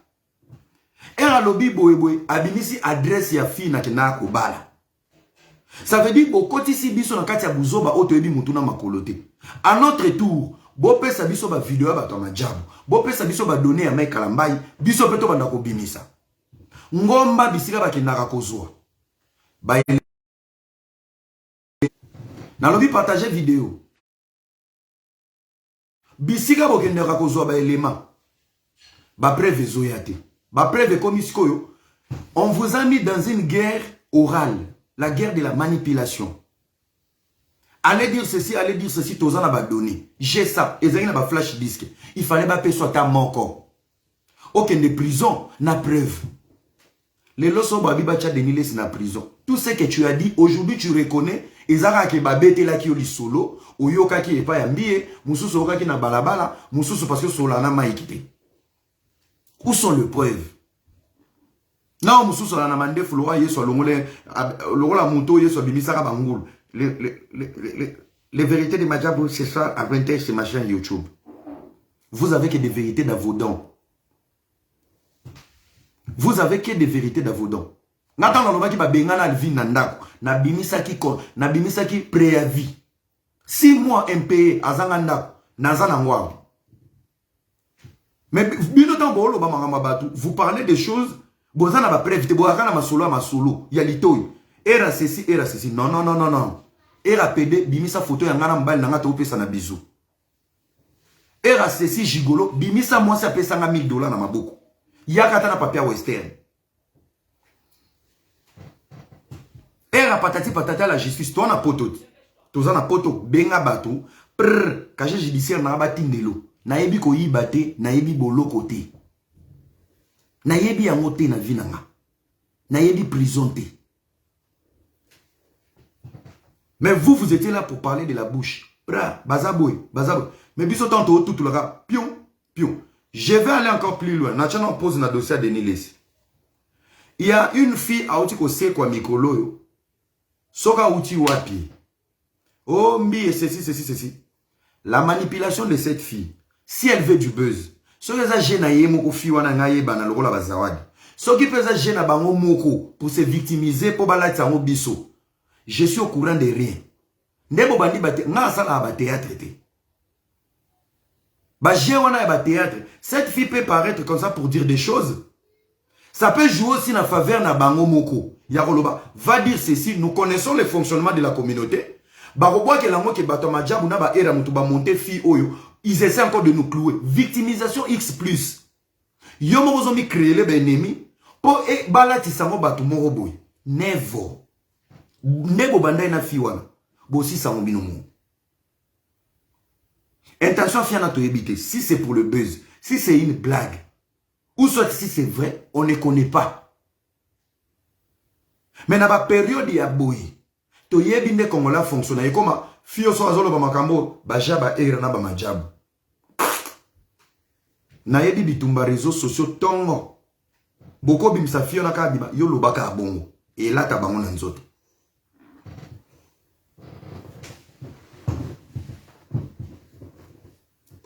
Era lobi boyeboy abimisi adresse ya fille na kena ko bala. Ça veut dire bokoti si biso na kati ya buzoba otoyebi mutuna makolote. À notre tour, bope sa biso ba vidéo ba to Madjabou. Bope sa biso ba donner ya Mike Kalambai, biso peto banda ko bimisa. Ngomba bisika ba kinaka kozwa. Ba Nalobi partager vidéo. Bisika bokendeka kozwa ba élément. Ba preuve zoyate. Ba preuve comme iskoyo. On vous a mis dans une guerre orale, la guerre de la manipulation. Allez dire ceci, Tozan a donné. J'ai ça, et ça flash disque. Il fallait pas payer soit ta mort. Aucune de prison n'a preuve. Les losos babiba tcha denilé c'est na prison. Tout ce que tu as dit, aujourd'hui tu reconnais, ezara ke babete la ki oli solo, oyoka ki epa yambie, mususu oka ki na balabala, mususu parce que solana maikite. Où sont les preuves? Non, mususu solana mande flora yeso longole, logola muto yeso bimisaka bangul. Les vérités de Madjabou, c'est ça, à 20h, c'est ma chaîne YouTube. Vous avez que des vérités d'Avodan. Vous avez que des vérités d'Avodan. Nathan Loloba qui va bengana alvi nandako. Nabimisa ki préavis. 6 mois impayé azangandako. Nazanangwa. Mais vous parlez des choses. Bozana va préviter. Bozana ma solo. Yalitoi. Era ceci. Non. Era PD, bimisa photo ya ngana mbali nanga to pesa na bizu. Era ceci gigolo, bimisa moi sa pesa nga $1000 na maboko. Yaka ta na papier western. Era patati patata la justice, toi na poto. Toza na poto benga bato, kaje judiciaire na batindelo. Na yebi ko yibate, na yebi boloko te. Na yebi yango te na vinanga. Na yebi prison te. Mais vous étiez là pour parler de la bouche. Bazaboui. Mais biso tanto tout le gars. Pion. Je vais aller encore plus loin. Nathan pose un dossier de Niles. Il y a une fille à Outiko Sekwa Mikolo. Soka Outi Wapi. Oh, mbi, ceci. La manipulation de cette fille. Si elle veut du buzz. Ce que ça gêne à Yemoko Fiwana Naye Banalola Bazawadi. Ce qui peut ça gêne à Bango Moko pour se victimiser pour balater en biso. Je suis au courant de rien. Nebo bandi bate, nga sala ba théâtre té. Ba jewana ba théâtre. Cette fille peut paraître comme ça pour dire des choses. Ça peut jouer aussi na faveur na bango moko. Yaroloba va dire ceci, nous connaissons le fonctionnement de la communauté. Ba roboa ke lango ke bato majabu na ba era mutu ba monter fille oyo. Ils essaient encore de nous clouer. Victimisation X+. Yo mo bozo mi créer le ennemi pour e balati sango bato moko boy. Never. Nebo bandai na fiwana. Bossi sango binomo. Intention fiana to éviter. Si c'est pour le buzz, si c'est une blague, ou soit si c'est vrai, on ne connaît pas. Mais dans la période ya boy, to yebi ne kongola fonctionne. Et comme fio so azolo ba makambo, ba jaba era na ba majabu. Na yebi bitumba réseaux sociaux tongo. Boko bimsa fio na ka biba yo lobaka bongo. Et là tabango na nzoto.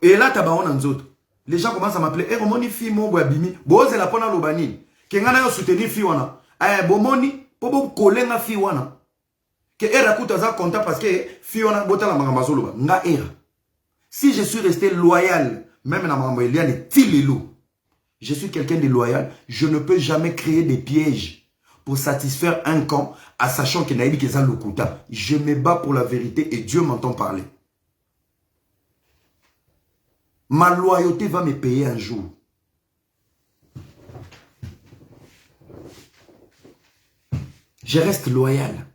Et là, les gens commencent à m'appeler. Eh, Romoni fi mon boabimi. Boze la pona lobani. Kengana yo soutenir fi wana. Eh, bomoni. Pobo kolenga fi wana. Que era kuta za konta parce que fi wana bota la mangamazo loba. Nga era. Si je suis resté loyal, même na mambo eliane tilelo. Je suis quelqu'un de loyal. Je ne peux jamais créer des pièges pour satisfaire un camp, en sachant que naïbi keza lokuta. Je me bats pour la vérité et Dieu m'entend parler. Ma loyauté va me payer un jour. Je reste loyal.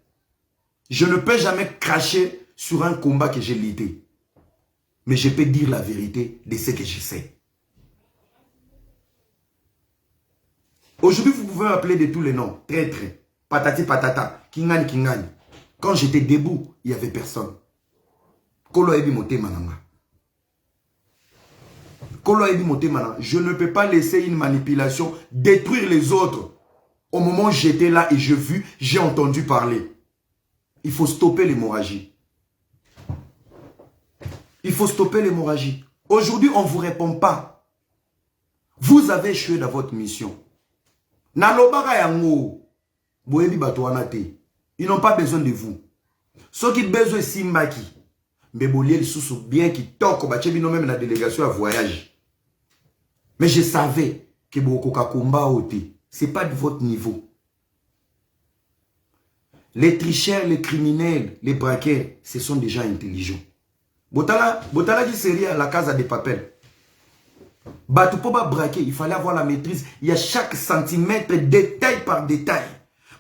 Je ne peux jamais cracher sur un combat que j'ai lutté. Mais je peux dire la vérité de ce que je sais. Aujourd'hui, vous pouvez m'appeler de tous les noms. Traître, patati patata, kingani kingani. Quand j'étais debout, il n'y avait personne. Kolo ebi mote mananga. Je ne peux pas laisser une manipulation détruire les autres. Au moment où j'étais là et j'ai entendu parler. Il faut stopper l'hémorragie. Il faut stopper l'hémorragie. Aujourd'hui, on ne vous répond pas. Vous avez échoué dans votre mission. Ils n'ont pas besoin de vous. Ceux qui ont besoin de Simbaki, mais bien qui toquent, même la délégation à voyage. Mais je savais que Boko Kakumba Ote, ce n'est pas de votre niveau. Les tricheurs, les criminels, les braqueurs, ce sont des gens intelligents. Botala qui serait à la Casa de Papel. Batu pour braquer, il fallait avoir la maîtrise. Il y a chaque centimètre, détail par détail.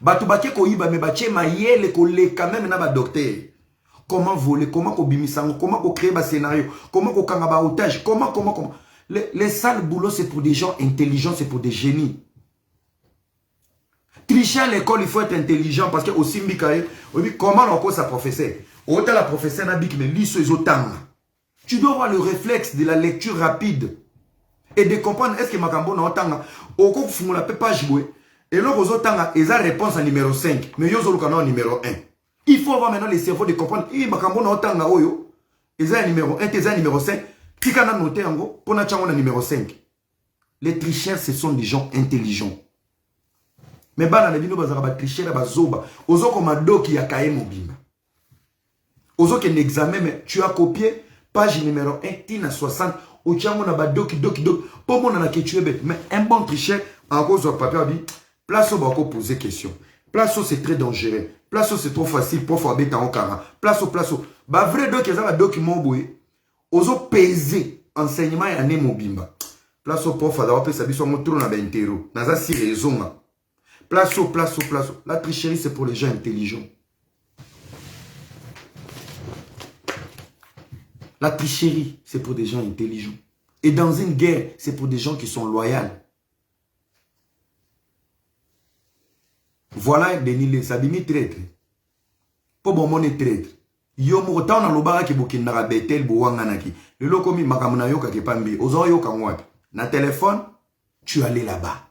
Batu baké ko iba me baché ma yele ko le quand même na ba docteur. Comment voler, comment ko bimisango, comment ko créer un scénario, comment ko kanga ba otage, comment. Les sales boulots c'est pour des gens intelligents, c'est pour des génies. Tricher à l'école, il faut être intelligent parce que au Simbikaye, on dit comment on cause sa professeur. Autant la professeure n'a dit que les listes sont autant. Tu dois avoir le réflexe de la lecture rapide et de comprendre est-ce que Makambo n'a autant. Au coup, vous ne pouvez pas jouer. Et là, vous autant, ils ont réponse à numéro 5, mais ils ont numéro 1. Il faut avoir maintenant les cerveaux de comprendre. Makambo n'a autant. Ils ont numéro 1, ils ont numéro 5. Qui a noté en gros pour n'a numéro 5. Les tricheurs, ce sont des gens intelligents. Mais bana na bino bazaka tricheur bazoba. Ozo comme doki ya kaye mobimba. Ozo que l'examen mais tu as copié page numéro 1 tina 60 au tiango na ba doki pour mon na que tu es bête. Mais un bon tricheur en cause de papier dit place au bako poser question. Place au c'est très dangereux. Place au c'est trop facile pour faire bête en cara. Place au ba vrai doki za ba document boye. Ozo peser enseignement ya né mobimba. Place au prof da opé sabiso mo tourna na bentero. Na za si raison. Place au. La tricherie, c'est pour les gens intelligents. La tricherie, c'est pour des gens intelligents. Et dans une guerre, c'est pour des gens qui sont loyaux. Voilà, Denis Sabimi traître. Pour bon mon traître. Yo mo ta na lobara ki bokindara betel bo wanganaki. Le lokomi makamuna yoka ke pambi. Ozo yoka ngwapi. Na téléphone, tu allais là-bas.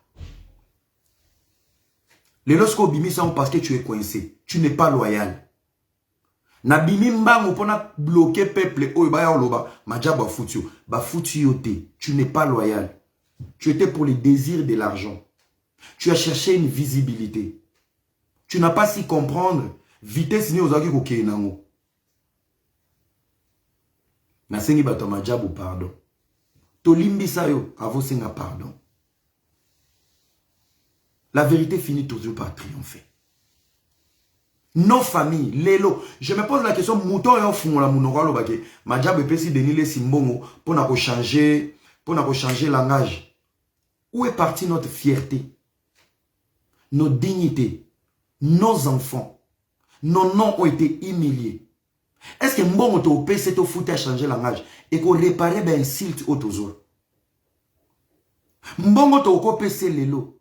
Les lorsqu'on bimi ça parce que tu es coincé. Tu n'es pas loyal. Na bimi mbango pona bloquer peuple oyo ba ya loba maja ba foutu. Ba foutu yote. Tu n'es pas loyal. Tu étais pour les désirs de l'argent. Tu as cherché une visibilité. Tu n'as pas su comprendre vitesse ni ozaki ko kenango. Na sengi bato maja bo pardon. To limbisa yo avosenga pardon. La vérité finit toujours par triompher. Nos familles, Lélo. Je me pose la question, mouton et enfant la mounora bake. Madjab epesi denile simbongo pour n'a changer langage. Où est partie notre fierté, nos dignités, nos enfants, nos noms ont été humiliés. Est-ce que mbongo to pesi to foute à changer langage et qu'on réparait ben silt autour? Mbongo to ko pesi Lélo.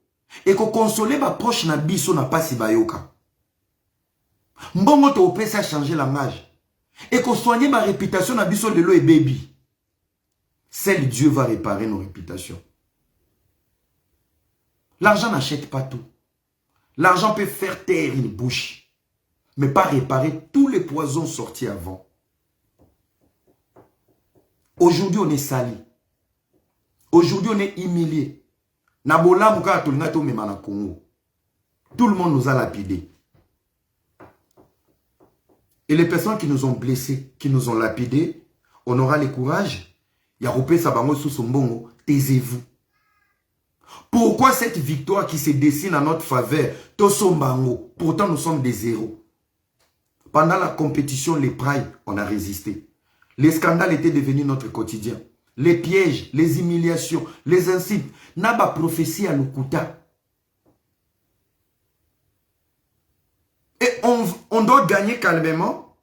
Et qu'on console ma proche na biso na pasi bayoka. Mbongo to opesa changer langage. Et qu'on soigne ma réputation na biso lelo et baby. Seul Dieu va réparer nos réputations. L'argent n'achète pas tout. L'argent peut faire taire une bouche, mais pas réparer tous les poisons sortis avant. Aujourd'hui, on est sali. Aujourd'hui, on est humilié. Tout le monde nous a lapidés. Et les personnes qui nous ont blessés, qui nous ont lapidés, on aura le courage. Taisez-vous. Pourquoi cette victoire qui se dessine à notre faveur? Pourtant nous sommes des zéros. Pendant la compétition, les prailles, on a résisté. Les scandales étaient devenus notre quotidien. Les pièges, les humiliations, les insultes. Naba prophétie à l'Okuta. Et on doit gagner calmement.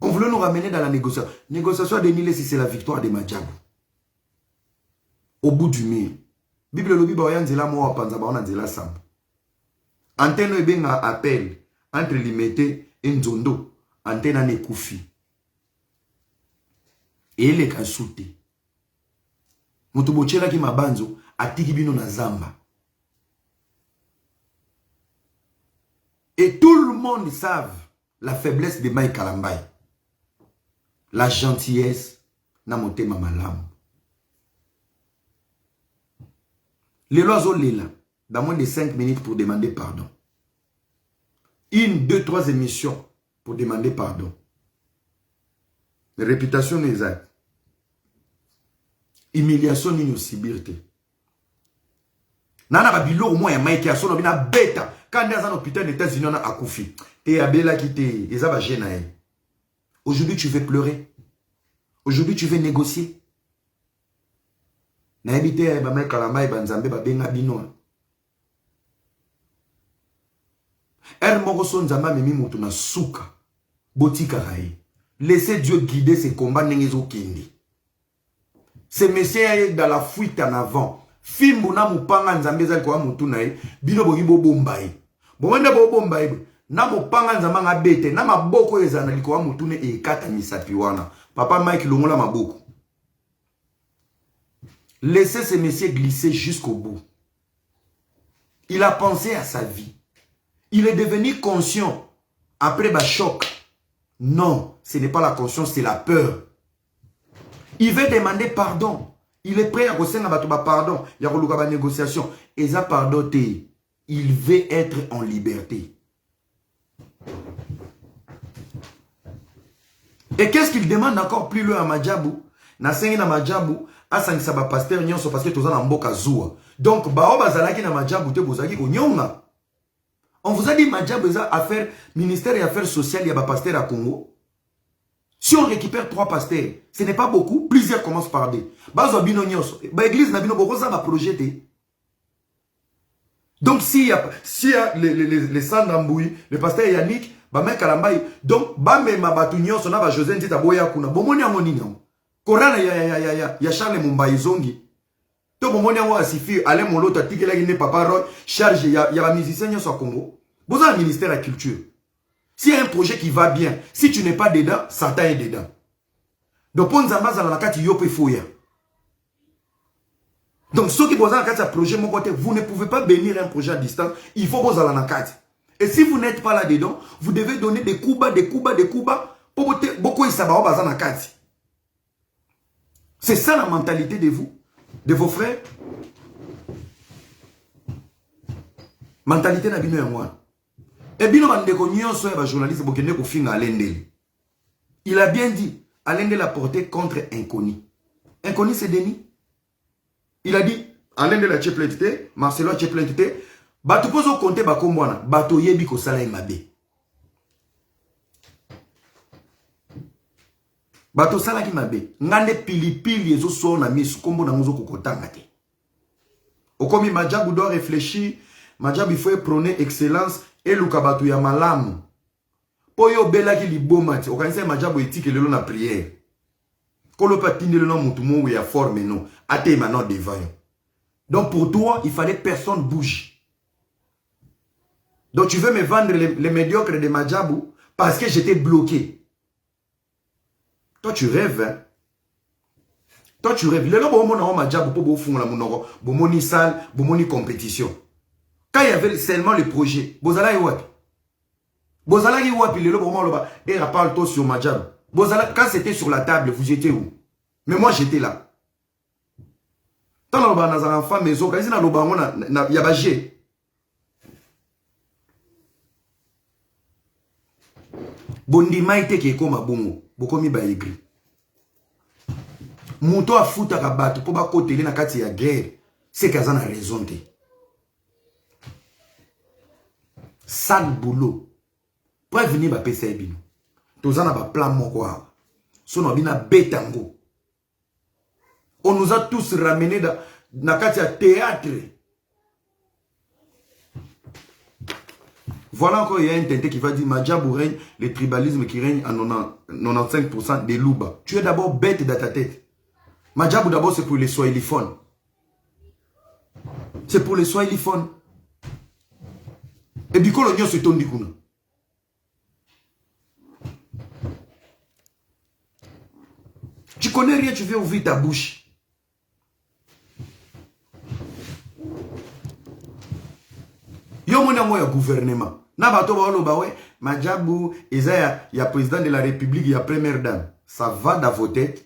On voulait nous ramener dans la négociation. Négociation de Nile, si c'est la victoire de Madjabou. Au bout du mur. Bible le Bible yanzela mo panza ba onanzela samba. Antenne ebenga appel entre Limete et Nzondo. Antenne ne kufi. Et les kasute. Mutubochela ki mabanzo atiki bino na zamba. Et tout le monde savent la faiblesse de Mike Kalambay. La gentillesse na motema malamu. Les lois ont là, dans moins de 5 minutes pour demander pardon. 1, 2, 3 émissions pour demander pardon. Réputation exacte. Humiliation ni aussi birte. Nana ba biloko mo ya maiki ya sono bina beta. Quand dans un hôpital des États-Unis on a akufi. Te abela kité, eza ba gena. Aujourd'hui tu veux pleurer. Aujourd'hui tu veux négocier. Na habité ba mai kalamba ba nzambe ba benga bino. Moko so nzamba memi mutu na suka. Botika rai. Laissez Dieu guider ses combats n'engezo kindi. Ce monsieur est dans la fuite en avant. Fimbu na mupanga nzambe za kwa mutu na ye. Bino bogi bo bombai. Bomanda bo bombai. Na mupanga nzamba nga bete. Na maboko ezana liko wa mutu ne ekata misapi wana. Papa Mike longola maboko. Laissez ce monsieur glisser jusqu'au bout. Il a pensé à sa vie. Il est devenu conscient. Après le choc. Non, ce n'est pas la conscience, c'est la peur. Il veut demander pardon. Il est prêt à recevoir pardon. Il y a une négociation. Et ça, pardon, il veut être en liberté. Et qu'est-ce qu'il demande encore plus loin à Madjabou? Nasengi na Madjabou, asangisa ba pasteur nyonso parce que tozana mboka zuwa. Donc bao bazalaki na Madjabou te bozaki ko nyonga. On vous a dit Madjabou eza affaire ministère et affaires sociales, il y a ba pasteur à Congo. Si on récupère 3 pasteurs, ce n'est pas beaucoup, plusieurs commencent par des. Bazo bino nyonso, ba église na bino boko ça va projeter. Donc s'il y a les Sandamboui, le pasteur Yannick, ba mec Kalambai, donc ba me mabatu nyonso na ba José Ntita boya kuna, bomoni yango nini yango. Korana ya Charles Mumbai Zongi. To bomoni yango asifi, ale moloto atikela ngine papa Roy, charge ya ba musicien nyonso à Congo. Boza un ministère de la culture. S'il y a un projet qui va bien, si tu n'es pas dedans, Satan est dedans. Donc, pour nous donc, ceux qui posent un projet, mon côté, vous ne pouvez pas bénir un projet à distance. Il faut vous aller en carte. Et si vous n'êtes pas là-dedans, vous devez donner des coups bas, pour beaucoup de savoir dans la carte. C'est ça la mentalité de vous, de vos frères. Mentalité n'a pas moi. Et bien, journaliste, il a bien dit, Alendel a porté contre Inconnu. Inconnu, c'est Denis. Il a dit, Alendel a tchepletité, Marcelo a tchepletité, bato poso compte bakomwana, bato yebi ko sala imabe. Bato sala ki mabe, ngande pili ezo so na misu kombo na ngozo kokotanga te. Okomi Madjabou doit réfléchir, Madjabou il faut prôner excellence. Et le kabatou ya malamu. Poyo bela ki libomati. Okanise Madjabou etike lelo na prière. Kolo patine le nom moutoumou ya forme non. Ate maintenant devant. Donc pour toi, il fallait personne bouge. Donc tu veux me vendre les médiocres de Madjabou parce que j'étais bloqué. Toi tu rêves. Hein? Toi tu rêves. Lelo bo mo na Madjabou po bo funga la munoko. Bo moni salle, bo moni compétition. Quand il y avait seulement le projet, Bozala et Wapi. Bozala et Wapi, le moment là-bas, et rappelle toi sur Madjabou. Bozala, quand c'était sur la table, vous étiez où? Mais moi j'étais là. Tant là bas dans un enfant maison, quand il y a là-bas, il y a bagé. Bondi maïté qui est comme un bongo, beaucoup mi ba aigri. Mouto a foutu à rabattre pour pas côté na kati ya guerre, c'est qu'elle a raison. Sale boulot. Pour venir à PC Bino. Tous en a plan moko. Son abina betango. On nous a tous ramenés dans le théâtre. Voilà encore, il y a un tinté qui va dire Madjabou règne, le tribalisme qui règne à 95% des louba. Tu es d'abord bête dans ta tête. Madjabou d'abord c'est pour les swahiliphones. C'est pour les swahiliphones. Et puis quand l'oignon se tourne du coup. Tu connais rien, tu veux ouvrir ta bouche. Yo mona moya gouvernement. Na bato ba oloba we, Madjabou, il y a président de la République, il y a première dame. Ça va dans vos têtes.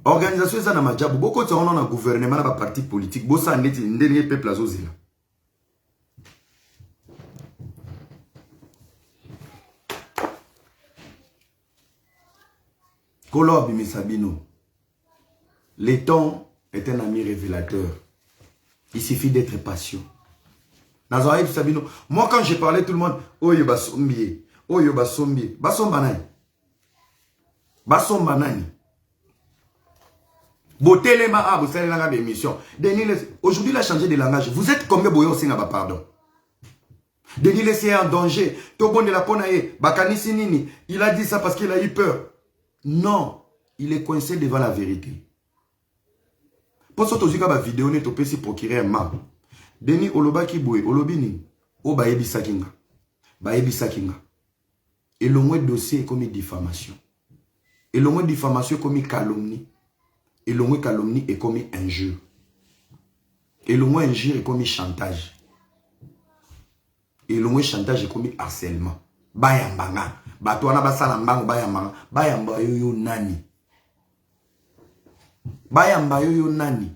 Organisation ça na Madjabou, beaucoup de gens ont un gouvernement na ba parti politique. Bo ça ndeti ndeni peuple azozila. Kolo Abimi Sabino. Le temps est un ami révélateur. Il suffit d'être patient. Moi, quand j'ai parlé, tout le monde, oh, yo basombi, oh, yo basombi, basombanani. Basombanani. Botelema, vous savez, la émission. Aujourd'hui, il a changé de langage. Vous êtes combien boyo aussi n'a pas pardon? Denis est en danger. Togon de la Ponaye, Bakani Sinini, il a dit ça parce qu'il a eu peur. Non, il est coincé devant la vérité. Pour ça, tu as une vidéo, tu peux se procurer un mal. Denis Oloba Kiboué, Olobini, O Baebi Sakinga. Baebi Sakinga. Et le moins dossier est comme diffamation. Et le moins diffamation est comme calomnie. Et le moins calomnie est comme injure. Et le moins injure est comme chantage. Et le moins chantage est comme harcèlement. Bayambanga. Batouana basalambango bayambanga. Bayamba yo nani. Bayamba yo nani.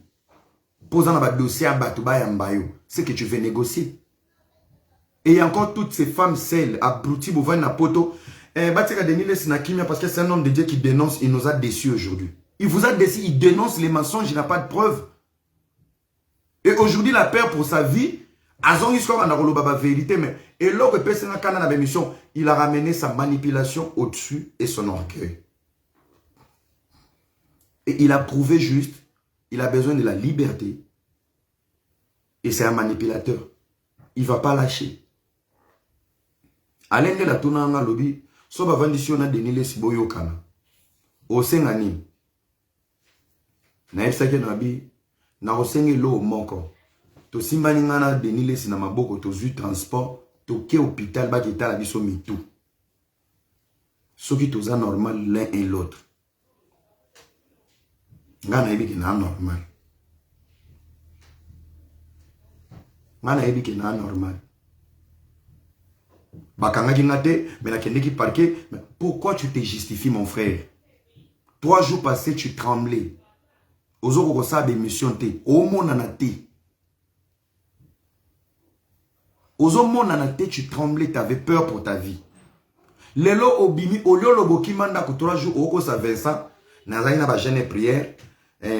Posant dans le dossier à Batou bayamba yo. C'est que tu veux négocier. Et il y a encore toutes ces femmes celles, abruties, bovines, na poto. Batika Denile Sinakimia, parce que c'est un homme de Dieu qui dénonce, il nous a déçus aujourd'hui. Il vous a déçu, il dénonce les mensonges, il n'a pas de preuves. Et aujourd'hui, la peur pour sa vie, Azon Iskor en a vérité, mais et l'autre personne qui a émission, il a ramené sa manipulation au-dessus et son orgueil. Et il a prouvé juste, il a besoin de la liberté. Et c'est un manipulateur. Il ne va pas lâcher. Alain de la tournée lobby, sauf avant d'ici on a Denile Siboyo Kana. Au Sengani. Na efsake nabi na osenge lo moko to simbani ngana Denile si na maboko to zu transport to ke hôpital ba kita la biso mitu soki to za normal l'un et l'autre ngana ebi ki na normal ngana ebi ki na normal bakanga ki ngate mais na kende ki parquet. Mais pourquoi tu te justifies mon frère? 3 jours passés tu tremblais. Ozoko sabe mission te omo nanate ozomo nanate tu tremblais, tu avais peur pour ta vie. Lelo obimi olio loboki manda ko 3 jours oko sa Vincent nazali na ba jeune prière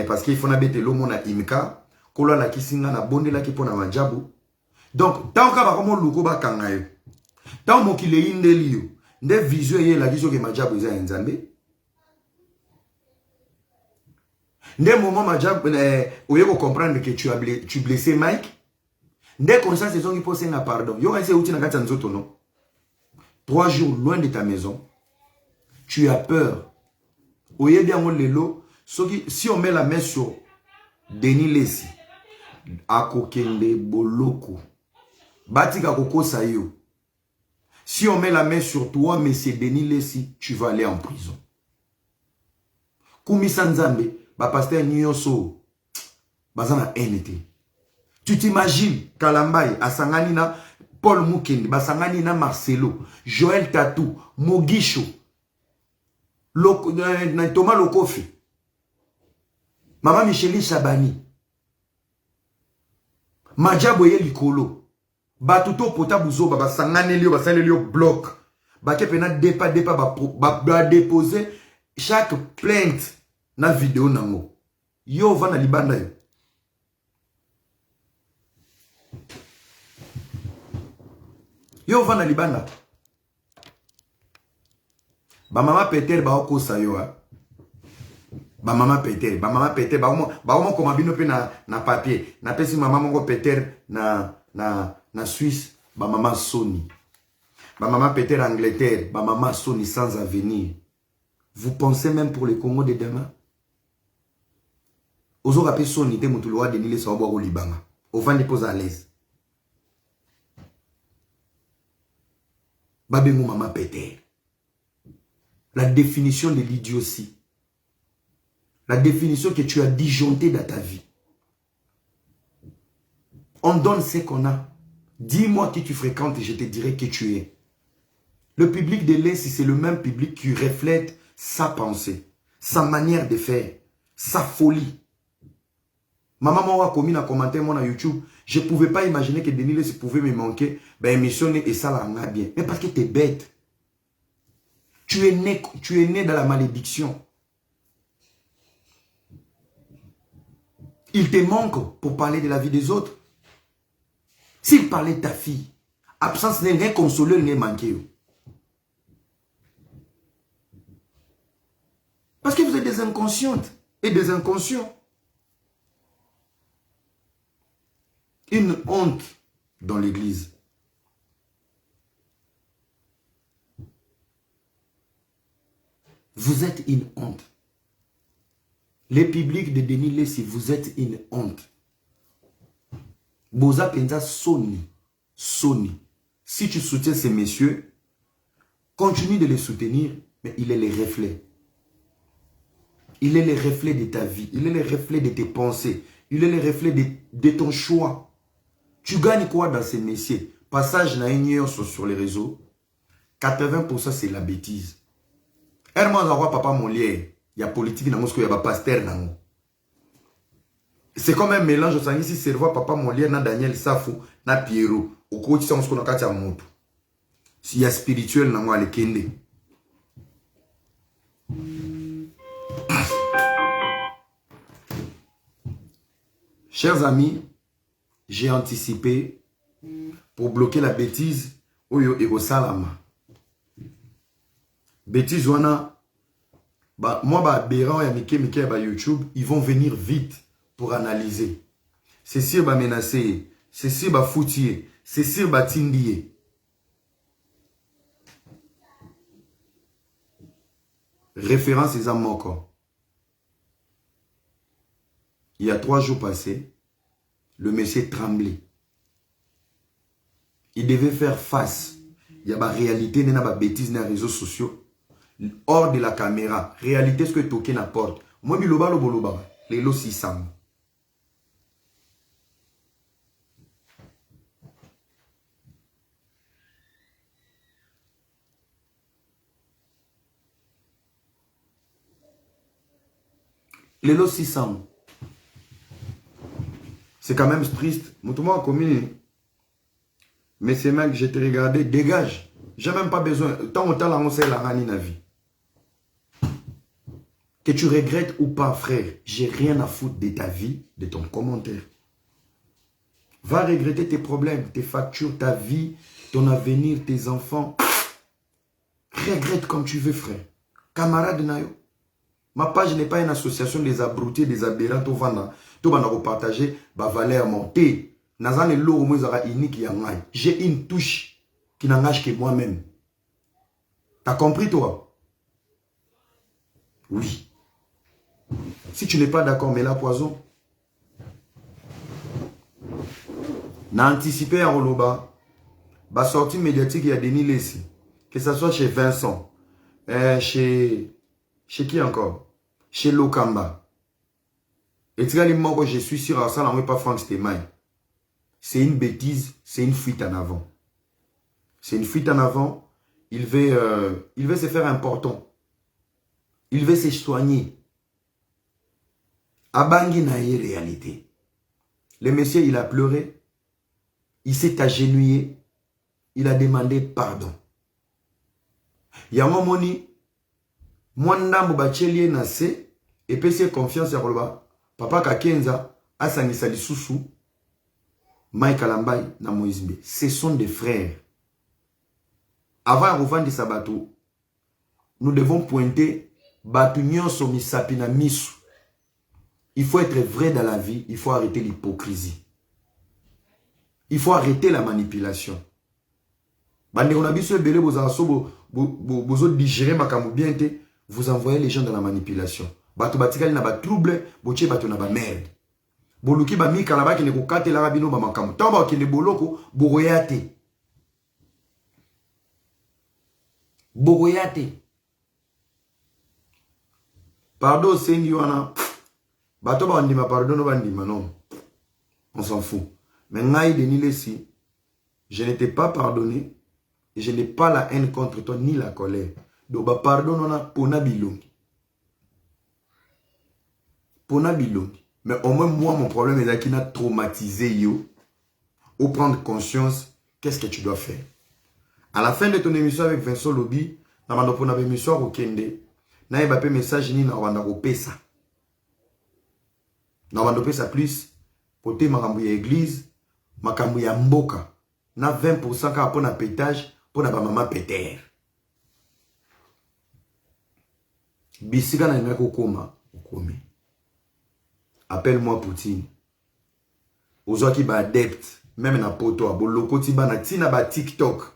parce qu'il faut na bete lo mona imka kolo la kisinga na bondela ki pona majabu. Donc tant ka ba komo luko ba kangayo tant mo ki le indeli yo nde vision ye la kiso ke majabu za nzambe. Dès le moment où tu comprendre que tu blessé Mike, dès qu'on sait que c'est qui un pardon. Il y a un 3 jours loin de ta maison, tu as peur. Si on met la main sur Denis Lessi, Akokende Boloko, Batika Koko Sayo, si on met la main sur toi, monsieur Denis Lessi, tu vas aller en prison. Koumi Sanzambe, pasteur Nyoso, bazana NT. Tu t'imagines Kalambay, Asanganina, Paul Moukendi, Basanganina Marcelo, Joël Tatou, Mogisho, Thomas Lokofi, Maman Micheli Chabani, Madjaboye Likolo, Batuto Potabuzo, Basanganelio, Basanelio bloc, Bakepena dépa, déposer chaque plainte. Na vidéo nango yo va na libanda yo yo va na libanda ba mama Peter ba okosa yo ba mama Peter ba omo koma bino pe na papier na pesi mama mongo Peter na Suisse ba mama Sony ba mama Peter Angleterre ba mama Sony sans avenir. Vous pensez même pour le Congo de demain? Ozo rappelé son idée mutuluwa de Nile Saobo au Liban. Au vent dépose à l'aise. Babemou maman Peter. La définition de l'idiotie. La définition que tu as disjonctée dans ta vie. On donne ce qu'on a. Dis-moi qui tu fréquentes et je te dirai qui tu es. Le public de l'Est, c'est le même public qui reflète sa pensée, sa manière de faire, sa folie. Maman m'a commis un commentaire sur YouTube. Je ne pouvais pas imaginer que Denis Lessi pouvait me manquer. Ben, émission et ça l'a bien. Mais parce que tu es bête. Tu es né dans la malédiction. Il te manque pour parler de la vie des autres. S'il parlait de ta fille, absence n'est rien consolé, n'est manqué. Parce que vous êtes des inconscientes et des inconscients. Une honte dans l'église. Vous êtes une honte. Les publics de Denis Lessi, vous êtes une honte. Boza Penza Sony. Si tu soutiens ces messieurs, continue de les soutenir, mais il est les reflets. Il est les reflets de ta vie. Il est les reflets de tes pensées. Il est les reflets de ton choix. Tu gagnes quoi dans ces messieurs? Passage na une sur les réseaux. 80% c'est la bêtise. Herman Zawa Papa Molière. Il y a politique dans Moscou, il y a pasteur dans. C'est comme un mélange au sang ici, cerveau Papa Molière, na Daniel Safou, na Pierrot. Au coach, c'est ce qu'on a quand il y a montre. S'il y a spirituel, na moi, le kende. Chers amis, j'ai anticipé pour bloquer la bêtise Oyo Ego Salama. Bêtise wana. Bah, moi, Béran et Mike YouTube, ils vont venir vite pour analyser. C'est sûr, menacer. C'est sûr, foutier. C'est sûr, tindier. Référence les amoko. Il y a 3 jours passés, le monsieur tremblait. Il devait faire face. Il y a la réalité, il y a la bêtise dans les réseaux sociaux. Hors de la caméra. Réalité, ce que token apporte. Moi, biloba lo boloba. Les lo 600. Les lo 600. C'est quand même triste. Moi, commune. Mais ces mecs, je t'ai regardé, dégage. J'ai même pas besoin. Tant autant la on la rani na vie. Que tu regrettes ou pas, frère, j'ai rien à foutre de ta vie, de ton commentaire. Va regretter tes problèmes, tes factures, ta vie, ton avenir, tes enfants. Regrette comme tu veux, frère. Camarade Nayo. Ma page n'est pas une association des abrutis, des aberrants, tout vendre. Tout va nous partager, va valeur monter. J'ai une touche qui n'engage que moi-même. T'as compris, toi? Oui. Si tu n'es pas d'accord, mets la poison. N'a anticipé à Roloba. Ba sortie médiatique, il y a Denis Lessi. Que ce soit chez Vincent. Chez qui encore? Chez Lokamba. Et tu vois, je suis sûr à ça, là, on ne pas Franck Stemay. C'est une bêtise, c'est une fuite en avant. C'est une fuite en avant. Il veut se faire important. Il veut se soigner. Abangi naïe réalité. Le monsieur, il a pleuré. Il s'est agenouillé. Il a demandé pardon. Il y a un moment, moi, je nase et puis c'est confiance à Roloba. Papa Kakenza, Asanisa Lisusu, Mike Alambay, na Moïse. Ce sont des frères. Avant de revendre Sabato, nous devons pointer Batunion Somi Sapina Misu. Il faut être vrai dans la vie, il faut arrêter l'hypocrisie. Il faut arrêter la manipulation. Vous envoyez les gens dans la manipulation. Bato batikali na ba trouble, boche bato na ba merde. Boluki ba mika la ba ki ne ko kate la rabino ba makamu. Tamba ki ne boloko boroyate. Boroyate. Pardon sengi wana. Bato ba ndima pardon ba ndima non. On s'en fout. Mais ngai Denis Lessi, je ne t'ai pas pardonné et je n'ai pas la haine contre toi ni la colère. Donc ba pardon on a pona bilongi. Pona bilongi. Mais au moins moi mon problème est qu'il a traumatisé yo. Ou prendre conscience qu'est-ce que tu dois faire. À la fin de ton émission avec Vincent Lobby, na mando pona émission au Kende, na yeba pe message ni na wanda ko pesa. Na bandope ça plus côté makambu ya église, makambu ya mboka. Na 20% ka pour na pétage pour na ba maman péter. Bisika na ngako koma, okomi. Appelle-moi Poutine. Ozwaki ba adepte, même na poto abo lokoti ba na tina ba TikTok.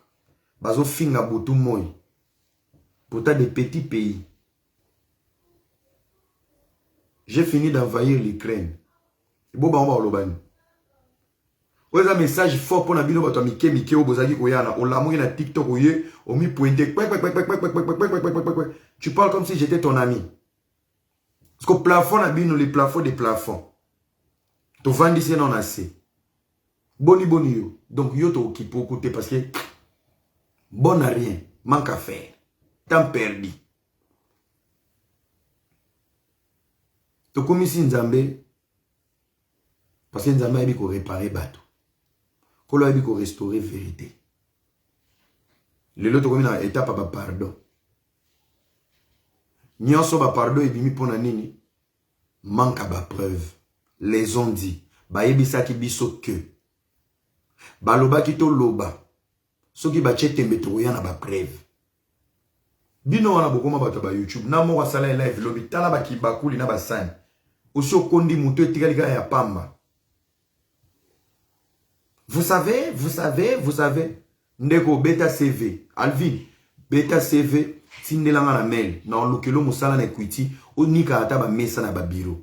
Bazo finga botu moy. Pourtant des petits pays. J'ai fini d'envahir l'Ukraine. Boba on va olobani. Oza message fort pour na bino bato mike o bozaki koyana. On l'a na TikTok oye, on mi pointé. Tu parles comme si j'étais ton ami. Parce qu'au plafond na bino les plafonds des plafonds. To vandi c'est non assez. Boni yo. Donc yo to qui pour côté parce que bon à rien, manque à faire. Temps perdu. To comme si Nzambe parce que Nzambe a dit qu'on réparer bateau. Qu'on a dit qu'on restaurer vérité. Le lot comme une étape à pardon. Nyonso ba pardon et bimi pona nini manque à ba preuve. Les ont dit ba yebisa ki biso que ba loba ki to loba soki ba chete metroya na ba preuve. Bino wana bokoma bato ba YouTube na mo wasala live lobi tala ba ki bakuli na ba sani. Oso kondi muto etikalika ya pamba. Vous savez, ndeko beta CV, Alvin, beta CV, tindelanga na mail, na lokelo musala na equity, onika ata ba mesa na ba bureau.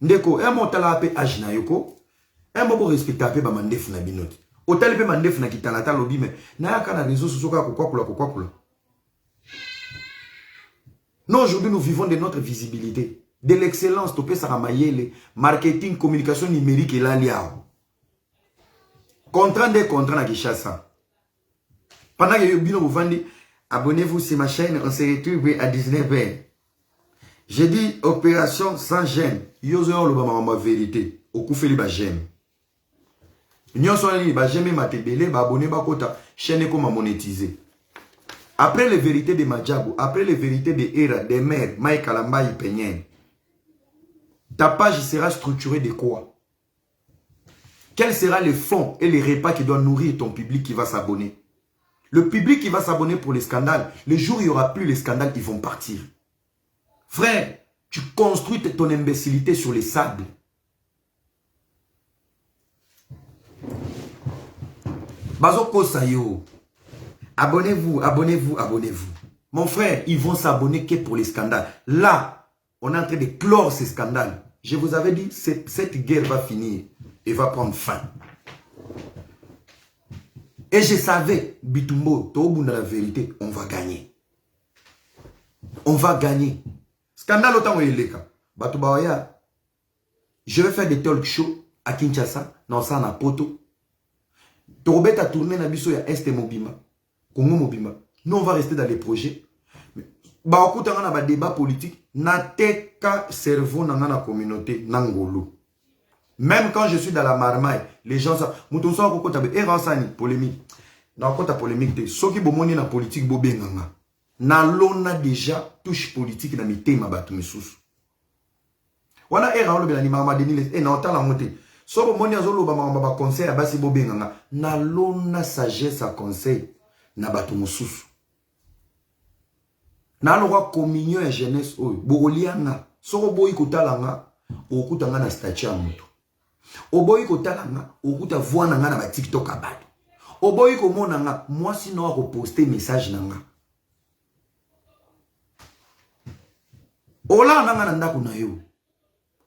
Ndeko, motala ape ajina yoko, bo respecta ape ba mandefu na binoti. Otali pe mandefu na kitalata lobi me, na yaka na réseaux sociaux kokakula. Non, aujourd'hui nous vivons de notre visibilité, de l'excellence, topé saramayele, marketing, communication numérique et l'aliao. Contrat des contrats à Kinshasa. Pendant que Bino vous vendez, abonnez-vous sur ma chaîne, on se retrouve à 19h. J'ai dit opération sans gêne. Yozo le ma vérité. Au coup fait les j'aime. Nyon son li ba j'aime ma tébélé, ba abonné ba kota, chaîne comme monétiser. Après les vérités de Madjabou, après les vérités de Era, des mères, Mike Kalamba y Peignen. Ta page sera structurée de quoi? Quel sera le fonds et les repas qui doivent nourrir ton public qui va s'abonner? Le public qui va s'abonner pour les scandales, le jour où il n'y aura plus les scandales, ils vont partir. Frère, tu construis ton imbécilité sur les sables. Bazoko Sayo, abonnez-vous. Mon frère, ils vont s'abonner que pour les scandales. Là, on est en train de clore ces scandales. Je vous avais dit, cette guerre va finir et va prendre fin. Et je savais, Bitumbo, Tobunda la vérité, on va gagner. On va gagner. Scandale autant où il est là. Batubaya, je vais faire des talk shows à Kinshasa, dans ça, na Poto. Torobet a tourné na biso ya Est Mobima, Congo Mobima. Nous, on va rester dans les projets. Bah, on a un débat politique. Na teka cerveau dans la communauté Nangolo. Même quand je suis dans la marmaille, les gens savent. Mouton sa ko tabe eransani polémique. Na ko ta polémique te. Soki bomoni na politique bobenganga. Na lona déjà touche politique na mitema batu misusu. Wana era lo belani mama denile e na otala monte. So bomoni azolo ba mama ba conseil abasi bobenganga. Na lona sagesse à conseil na batu misusu. Na lo wa communion et jeunesse oyo bolianga. Soko boyi kotalanga okutanga na statue ya mutu. Oboyi kotalanga okuta voix na ba TikTok abatu. Oboyi komona nga moi sino ko poster message nanga. Ola nanga na ndako na yo.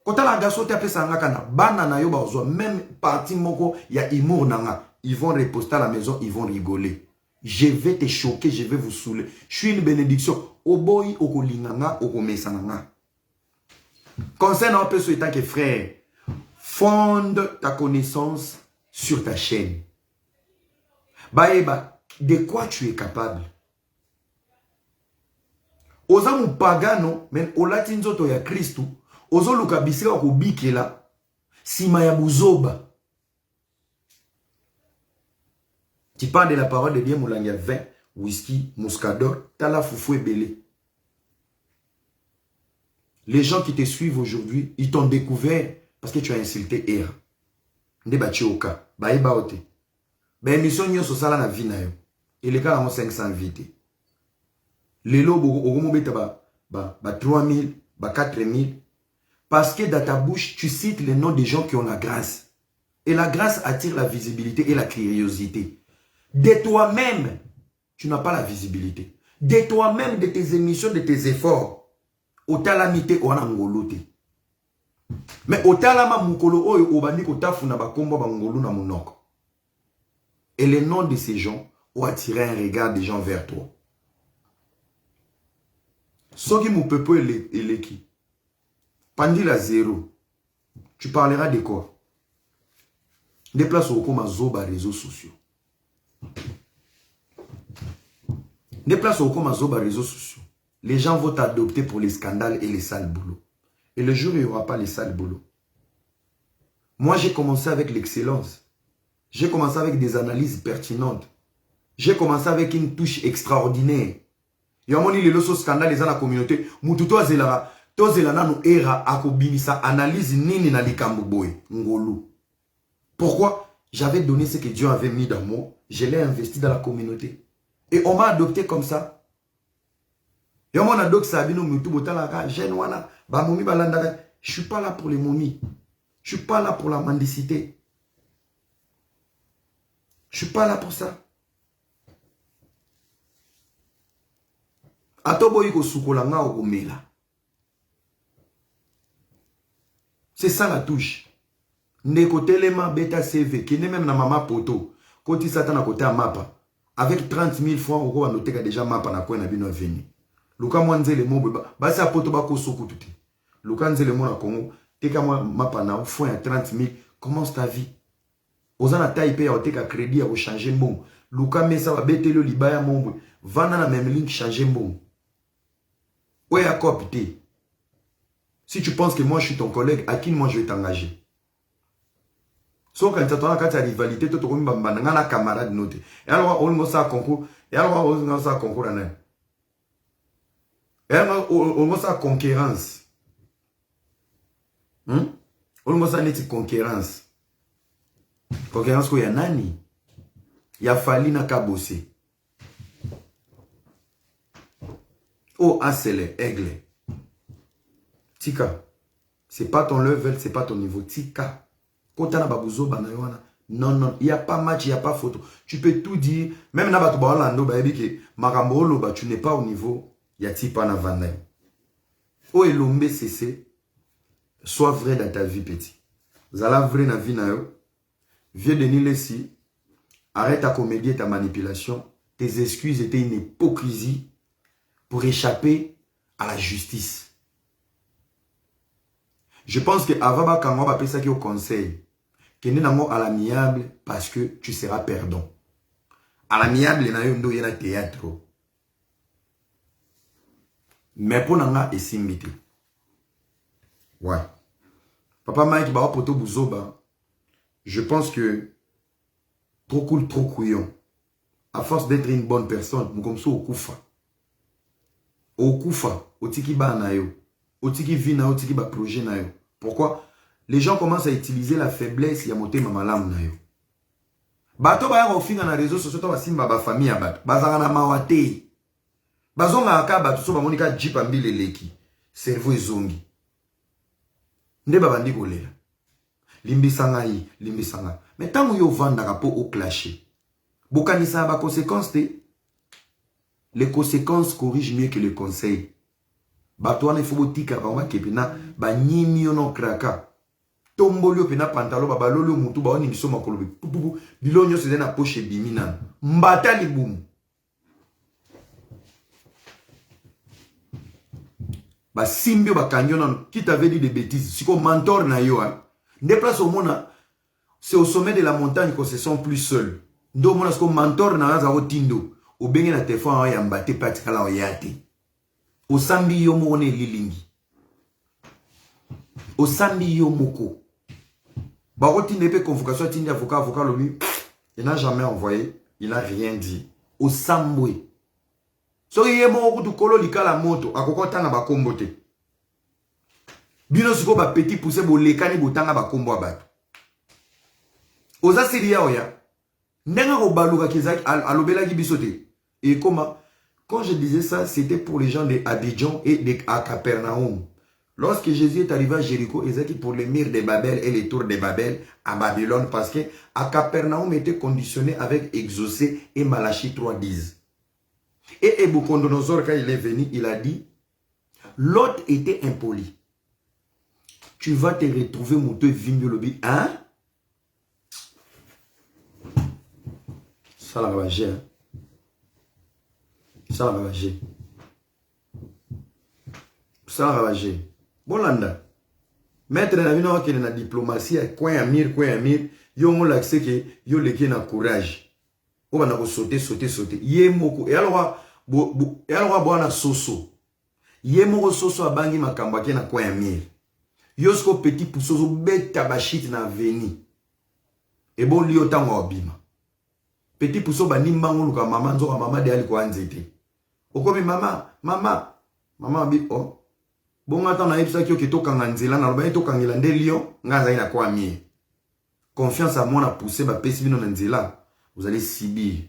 Kotala gaso te apesa nga kana bana na yo bazwa même parti moko ya humour nanga. Ils vont reposter à la maison, ils vont rigoler. Je vais te choquer, je vais vous saouler. Je suis une bénédiction. Oboyi okolinganga okomesananga. Concernant un peu ce temps que frère, fonde ta connaissance sur ta chaîne. Baeba, de quoi tu es capable? Oza mu pagano, men olatinzoto ya Kristu, ozo luka bisika ko bikela, sima ya buzoba. Tu parles de la parole de Dieu, Moulangia, vin, whisky, muscador, tala foufou et belé. Les gens qui te suivent aujourd'hui, ils t'ont découvert parce que tu as insulté Era. Nde ba chioka, ba eba ote. Ba émission nyo so sala na vie na yo. Et les gars ont 500 invités. Les lobes au beta ba 3000, ba 4000. Parce que dans ta bouche, tu cites les noms des gens qui ont la grâce. Et la grâce attire la visibilité et la curiosité. De toi-même, tu n'as pas la visibilité. De toi-même, de tes émissions, de tes efforts. Otalamite o anangolote. Mais otalama mukolo oyo obandi kotafuna bakombo bangolu na monoko. Et les noms de ces gens ont attiré un regard des gens vers toi. Soki Moupepo et qui Pandi la zéro. Tu parleras de quoi? Déplace au coma zoba réseaux sociaux. Déplace au coma zoba réseaux sociaux. Les gens vont t'adopter pour les scandales et les sales boulots. Et le jour où il n'y aura pas les sales boulots. Moi, j'ai commencé avec l'excellence. J'ai commencé avec des analyses pertinentes. J'ai commencé avec une touche extraordinaire. Il y a un scandale dans la communauté. Moututo azelara. Tozelana no era akobinisa analyse nini na likambo boy ngolu. Pourquoi? J'avais donné ce que Dieu avait mis dans moi. Je l'ai investi dans la communauté. Et on m'a adopté comme ça. Et on m'a adopté Sabino Mutu Botalaka, Genwana, Bamomi Balandaka. Je ne suis pas là pour les momies. Je ne suis pas là pour la mendicité. Je ne suis pas là pour ça. Atoboyiko Sukolanga Omela. C'est ça la touche. Neko telema beta CV, qui n'est même na mama poto. Koti satan à côté à mapa. Avec 30 000 francs, on va noter qu'il y a déjà mapa na quoi na bino venu. Luka mwanze le mo ba sa poto ba ko soko tuti. Luka nze le mo na Congo, teka mapa na fond à 30 000. Commence ta vie. Ozana taille paye au teka crédit à changer bon. Luka mesa ba betelo libaya mombo. Vana na même ligne changer bon. Ouais à copter. Si tu penses que moi je suis ton collègue, à qui moi je vais t'engager? Sauf quand tu as la rivalité, tu as un camarade noté. Et alors, on a un concours. Et alors, on a un concours. Et alors, on a une concurrence. On a une concurrence. Concurrence, il y a nani. Il y a Falina Kabose. Oh, Asele, Aigle. Tika, c'est pas ton level, c'est pas ton niveau. Tika, quand tu as non, non, il n'y a pas match, il n'y a pas photo. Tu peux tout dire, même na batu baolando baebi makambo tu n'es pas au niveau, il y a tipa na vanda. Oh elombe cessé, sois vrai dans ta vie petit. Zala vrai na vie na yo. Viens de Nilesi, arrête ta comédie et ta manipulation. Tes excuses étaient une hypocrisie pour échapper à la justice. Je pense que avant quand on va appeler ça qui au conseil, qu'il n'est pas à l'amiable parce que tu seras perdant. À l'amiable, il y a un théâtre. Mais pour nanga et simbité. Ouais. Papa Mike ba poto buzoba. Je pense que trop cool, trop couillon. À force d'être une bonne personne, comme ça au koufa. Au koufa, au tiki ba na yo. Otiki vina, otiki ba projet na yo. Pourquoi? Les gens commencent à utiliser la faiblesse ya moté mamalam na yo. Bato ba ya ofinga na réseaux sociaux to ba simba ba famille ya bato. Bazanga na mawate. Bazonga aka bato so ba monika jipa mbile leki. Cerveau ezongi. Nde ba bandi kolela. Limbisanga yi, limbisanga. Mais tant yo vanda rapo au clasher. Bokanisa ba conséquences te. Les conséquences corrigent mieux que les conseils. Batouane faut tika ba kepina ba nyimi yono kraka tombolio pena pantalo ba balolo mutu ba oni biso makolobi pupu bilonyo se na poche bimina mbata libumu ba simbio ba kanyona qui t'avait dit des bêtises siko mentor na yo hein déplace au mona c'est au sommet de la montagne qu'on se sent plus seul ndo mona siko mentor na za otindo obenge na téléphone ya mbate patikala oyate Osambi yo mone lilingi. Osambi yo moko. Baroti nepe convocation tindi avocat lobi. Il n'a jamais envoyé. Il n'a rien dit. Osambwe. So yé mo kutu kolo likala moto. Akoko tanga bakombote. Bino siko ba petit poussé bo lekani botanga ba kombo abato. Oza siria oya. Nenga ko baluka kezaki alobela ki bisote. Et comment quand je disais ça, c'était pour les gens de Abidjan et de Capernaum. Lorsque Jésus est arrivé à Jéricho, ils étaient pour les murs de Babel et les tours de Babel à Babylone, parce que à Capernaum était conditionné avec Exaucé et Malachie 3:10. Et Nabuchodonosor, quand il est venu, il a dit, l'autre était impoli. Tu vas te retrouver mouteux vigno lobby, hein? Ça l'a ravagé, hein? Ça l'a ravagé. Ça l'a ravagé. Bolanda. Maître na vino qui na diplomatie, coin amir, yo mon l'accès que yo leki na courage. O bana ko sauter. Ye moko. Et alors boana soso. Ye moko soso abangi makamba ke na coin amir. Yo sko petit poussozo beta bashit na veni. Et bon li otango obima. Petit pousso bani mango luka mama nzoka mama de ali ko anzete. Okomi mama bi oh. Bon attends na epsa kyo keto kanga nzela na loba to kangela nde lion ngaza ina kwa mi. Confiance à moi na pousser ba pesi bino na nzela. Vous allez subir.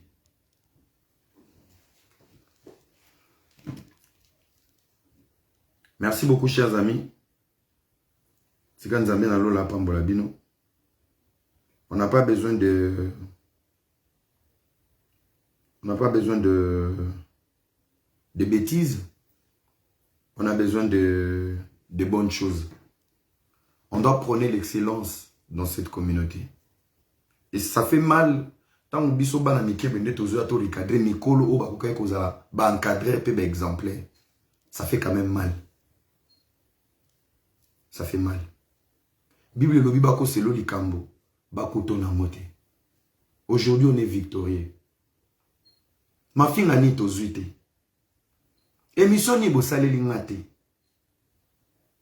Merci beaucoup chers amis. C'est quand Nzambe na lola pambola bino. On n'a pas besoin de bêtises. On a besoin de bonnes choses. On doit prôner l'excellence dans cette communauté. Et ça fait mal. Tant que biso bana mike bende tozo ato recadrer Nicolo o ba kokai koza ba encadrer pe ba exemplaire. Ça fait quand même mal. Ça fait mal. Bible lobi bako selo likambo bako tona mote. Aujourd'hui on est victorieux. Ma fille ngani tozuite. Émission ni bosale lingate.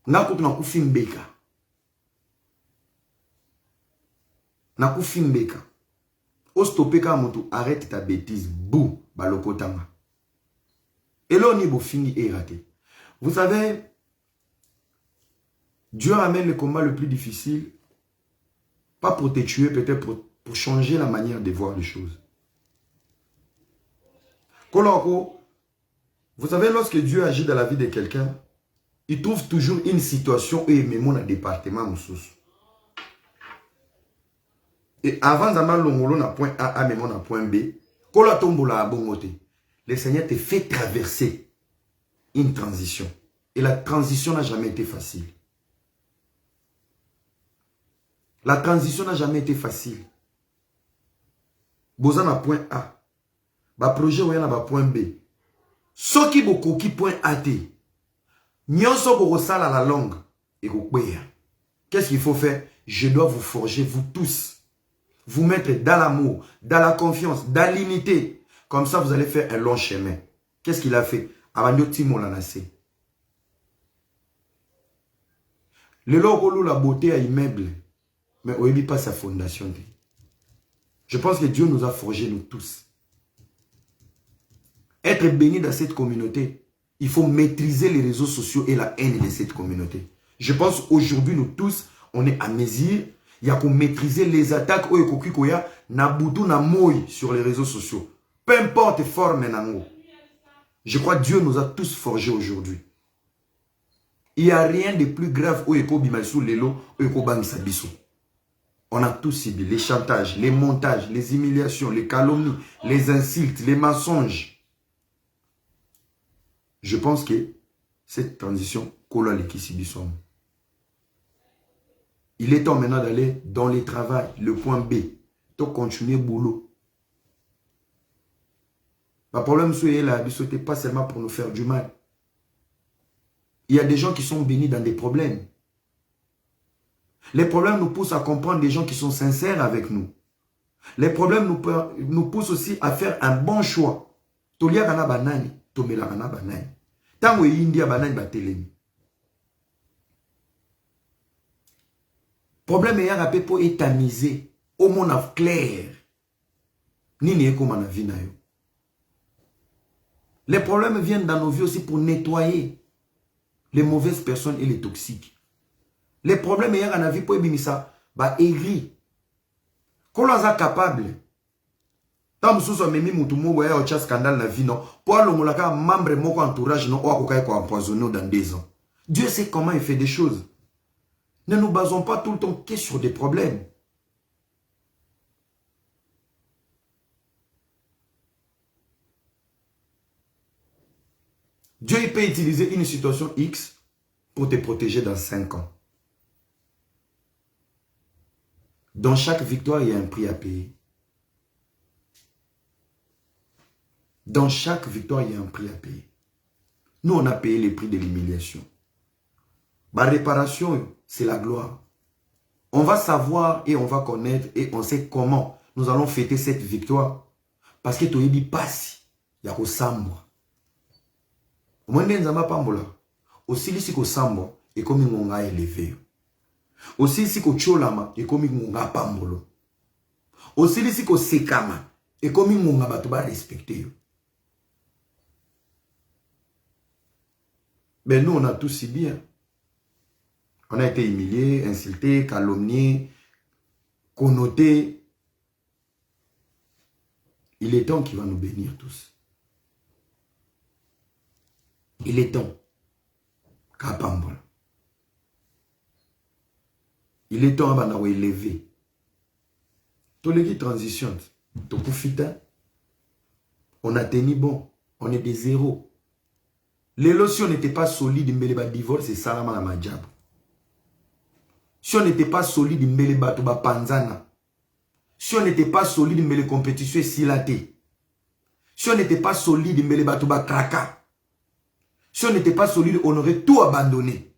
Ngako tuna kufimbeka. Na kufimbeka. Ostopeka moto arrête ta bêtise. Bou balokotanga. Et là on y fini et raté. Vous savez, Dieu ramène le combat le plus difficile. Pas pour te tuer, peut-être pour changer la manière de voir les choses. Koloko, vous savez, lorsque Dieu agit dans la vie de quelqu'un, il trouve toujours une situation et même mon département moussous. Et avant d'avoir l'ongolo na point A, même na point B, kola tombola a bon côté. Le Seigneur te fait traverser une transition. Et la transition n'a jamais été facile. La transition n'a jamais été facile. Boza na point A. Ba projet ou na ba point B. Soki boko ki point A te. Nyonso boko sala la longue. Et qu'est-ce qu'il faut faire? Je dois vous forger, vous tous. Vous mettre dans l'amour, dans la confiance, dans l'unité. Comme ça, vous allez faire un long chemin. Qu'est-ce qu'il a fait? Abanyo Timo l'anassé. Le logo la beauté à immeuble. Mais on ne pas sa fondation. Je pense que Dieu nous a forgés, nous tous. Être béni dans cette communauté, il faut maîtriser les réseaux sociaux et la haine de cette communauté. Je pense aujourd'hui, nous tous, on est à mesure. Il y a qu'on maîtriser les attaques sur les réseaux sociaux. Peu importe forme. Je crois que Dieu nous a tous forgés aujourd'hui. Il n'y a rien de plus grave on a tous subi les chantages, les montages, les humiliations, les calomnies, les insultes, les mensonges. Je pense que cette transition, il est temps maintenant d'aller dans le travail, le point B, de continuer boulot. Le problème, c'est que pas seulement pour nous faire du mal. Il y a des gens qui sont bénis dans des problèmes. Les problèmes nous poussent à comprendre des gens qui sont sincères avec nous. Les problèmes nous poussent aussi à faire un bon choix. Tolia kana banani, tomela kana banani. Tango india banani batelemi. Problème est à pour étamiser au monde clair. Ni ne comme na vie na yo. Les problèmes viennent dans nos vies aussi pour nettoyer les mauvaises personnes et les toxiques. Les problèmes hier en vie pour ebimisa ba aigri. Quand on est capable. Tant que vous memi mutu mo boya au scandale na vie non. Pour l'ongolaka membre moko entourage non ou ko empoisonné dans 2 ans. Dieu sait comment il fait des choses. Ne nous basons pas tout le temps que sur des problèmes. Dieu il peut utiliser une situation X pour te protéger dans 5 ans. Dans chaque victoire, il y a un prix à payer. Dans chaque victoire, il y a un prix à payer. Nous, on a payé les prix de l'humiliation. Ma réparation, c'est la gloire. On va savoir et on va connaître et on sait comment nous allons fêter cette victoire. Parce que tu es dit passe, il y a sambo. Au moins, nous avons pas mbola. Aussi, ici, que sambo, et comme on a élevé. Aussi, ici, que cholama, et comme on a pas mbolo. Aussi, ici, que sekama, et comme on a pas respecté. Mais nous, on a tout si bien. On a été humiliés, insultés, calomniés, connotés. Il est temps qu'il va nous bénir tous. Il est temps. Kapambol. Il est temps à nous élever. Tous les qui transitionnent, tout profita. On a tenu bon. On est des zéros. Les lots, si on n'était pas solide, il divorce, c'est salama la majab. Si on n'était pas solide, il panzana. Si on n'était pas solide, il compétition silaté. Si on n'était pas solide, il kraka. Si on n'était pas solide, on aurait tout abandonné.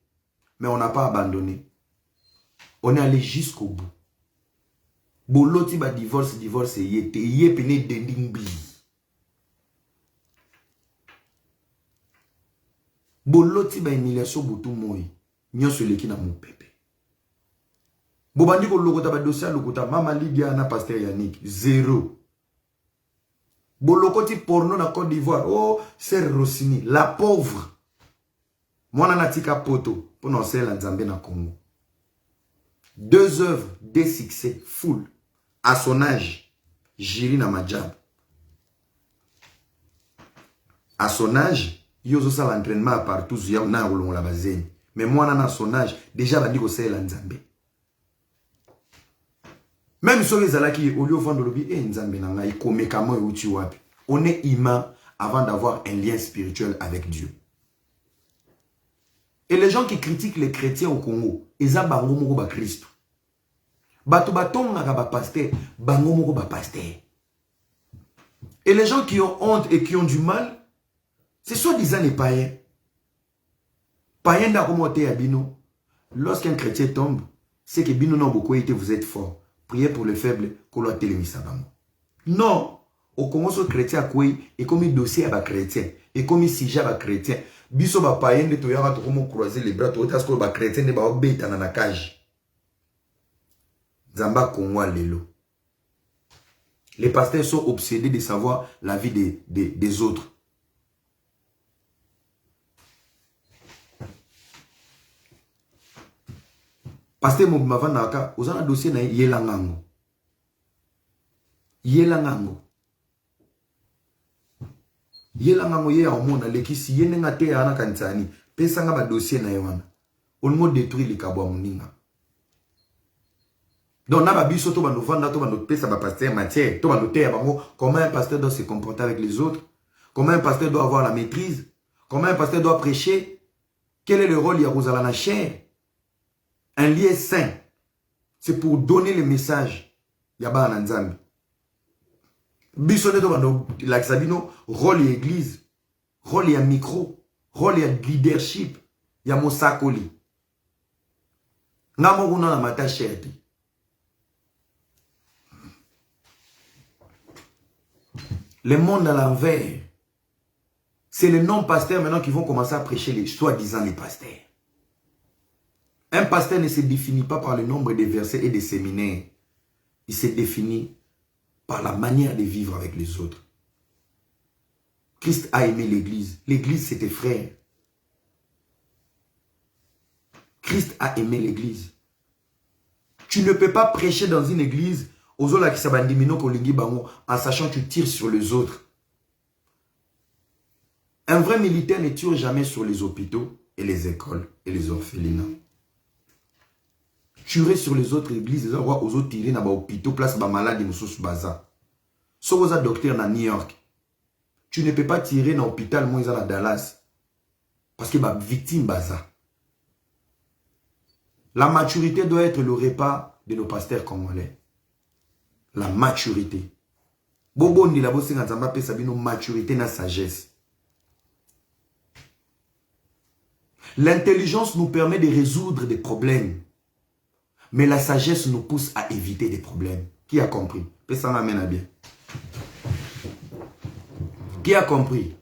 Mais on n'a pas abandonné. On est allé jusqu'au bout. Boloti ba divorce, yé pené dendingbi. Boloti ba humiliation butu moi. Nyonso leki na mon pepe. Bobandi ko lokota ba dossier lokota mama Lydia na pasteur Yannick 0. Bolokoti porno na Côte d'Ivoire. Oh, Sœur Rossini, la pauvre. Mwana natika poto pour non la Nzambe na Congo. 2 œuvres, des succès, full. À son âge, Jiri na majab. À son âge, yozo sa l'entraînement partout, na olongo la bazeni. Mais moi, à son âge, déjà, bandi ko la Nzambe. Même si les alaki, au lieu de lobby, Nzambe na ngai, komekamo e uchi wapi. On est humain avant d'avoir un lien spirituel avec Dieu. Et les gens qui critiquent les chrétiens au Congo, ils ont bango moko ba Christ. Bato batonga ba pasteur, bango moko ba pasteur. Et les gens qui ont honte et qui ont du mal, c'est soi-disant les païens. Païens d'akomote à Bino. Lorsqu'un chrétien tombe, c'est que Bino n'a beaucoup été, vous êtes fort. Priez pour les faibles, qu'on l'a télémisé. Non, au Congo, ce chrétien a quoi et comme il dossier à chrétien, et comme il sujet à chrétien. Biso ba païen de toyara to comment croiser les bras, to tasko ba chrétien ne ba obéta na cage. Zamba Congo lelo. Les pasteurs sont obsédés de savoir la vie des autres. Pasteur Mobimava Naka, vous avez un dossier na Yelangango. Yelangango. Yelangango ye en monde le kisi yenenga te ana kansani. Pesanga ba dossier na yewana. On mo détruit les kabwa muninga. Donc na ba biso to ba no vanda to ba no pesa ba pasteur matière, to ba no te bango comment un pasteur doit se comporter avec les autres, comment un pasteur doit avoir la maîtrise, comment un pasteur doit prêcher, quel est le rôle ya rozala na chair. Un lien saint, c'est pour donner le message. Yaba Nzambi. Bisonne de la Sabino, rôle et église, rôle et micro, rôle et leadership. Yamo sakoli. Namo guna na mata sherti. Le monde à l'envers. C'est les non-pasteurs maintenant qui vont commencer à prêcher les soi-disant les pasteurs. Un pasteur ne se définit pas par le nombre de versets et de séminaires. Il se définit par la manière de vivre avec les autres. Christ a aimé l'église. L'église, c'était frère. Christ a aimé l'église. Tu ne peux pas prêcher dans une église en sachant que tu tires sur les autres. Un vrai militaire ne tire jamais sur les hôpitaux et les écoles et les orphelinats. Tuer sur les autres églises, les endroits aux autres tirer dans les hôpitaux, place les malades, ils sont baza. Sauf aux docteurs dans New York. Tu ne peux pas tirer dans l'hôpital, moi, ils sont à Dallas. Parce que les victimes baza. La maturité doit être le repas de nos pasteurs congolais. La maturité. Bobo ni la bosse ngazamba pe sabino maturité na sagesse. L'intelligence nous permet de résoudre des problèmes. Mais la sagesse nous pousse à éviter des problèmes. Qui a compris? Ça m'amène à bien. Qui a compris?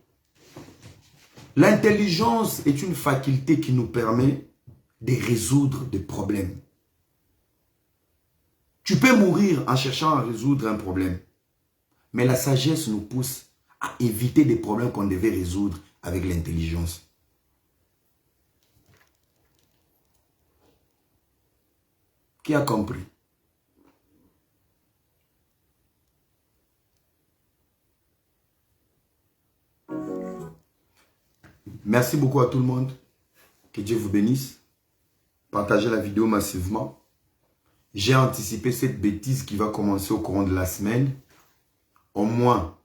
L'intelligence est une faculté qui nous permet de résoudre des problèmes. Tu peux mourir en cherchant à résoudre un problème. Mais la sagesse nous pousse à éviter des problèmes qu'on devait résoudre avec l'intelligence. Qui a compris? Merci beaucoup à tout le monde. Que Dieu vous bénisse. Partagez la vidéo massivement. J'ai anticipé cette bêtise qui va commencer au courant de la semaine. Au moins,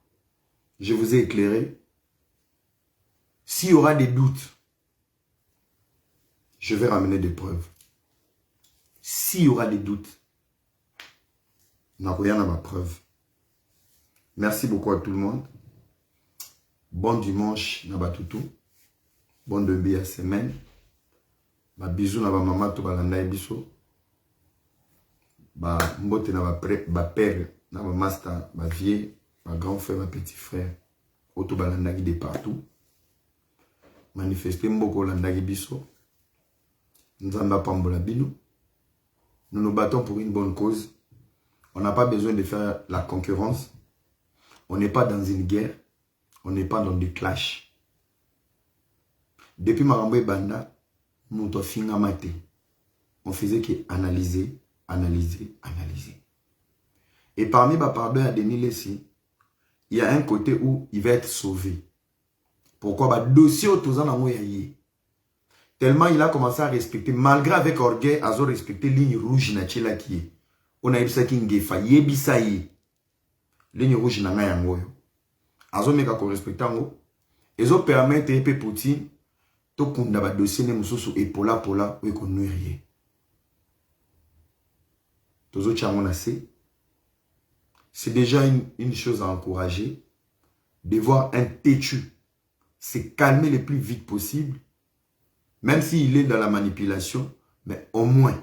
je vous ai éclairé. S'il y aura des doutes, je vais ramener des preuves. S'il y aura des doutes, n'a rien à ma preuve. Merci beaucoup à tout le monde. Bon dimanche, Nabatoutou. Bon début à semaine. Ba bisous na ba maman to balanda biso. Ba mbote na ba père, na ba master, ba vieux, ba grand frère, ba petit frère. Oto balanda de partout. Manifester mboko landa biso. Nzamba pambola bino. Nous nous battons pour une bonne cause. On n'a pas besoin de faire la concurrence. On n'est pas dans une guerre. On n'est pas dans des clashs. Depuis Maramboué Banda, nous on faisait que analyser, analyser, analyser. Et parmi les pardons à Denis Lessi, il y a un côté où il va être sauvé. Pourquoi? Le dossier autour de tellement il a commencé à respecter, malgré avec orgueil, à respecter ligne rouge na chela qui on a eu ça qui ngefa yebisa yi ligne rouge na ngaya ngoyo. Azo meka ko respecter ngo. Ezo permettre epé Poutine to kunda ba dossier ne mususu epola pola ou ko nuirier. Tozo chamona c'est déjà une chose à encourager de voir un têtu se calmer le plus vite possible. Même s'il est dans la manipulation, mais au moins,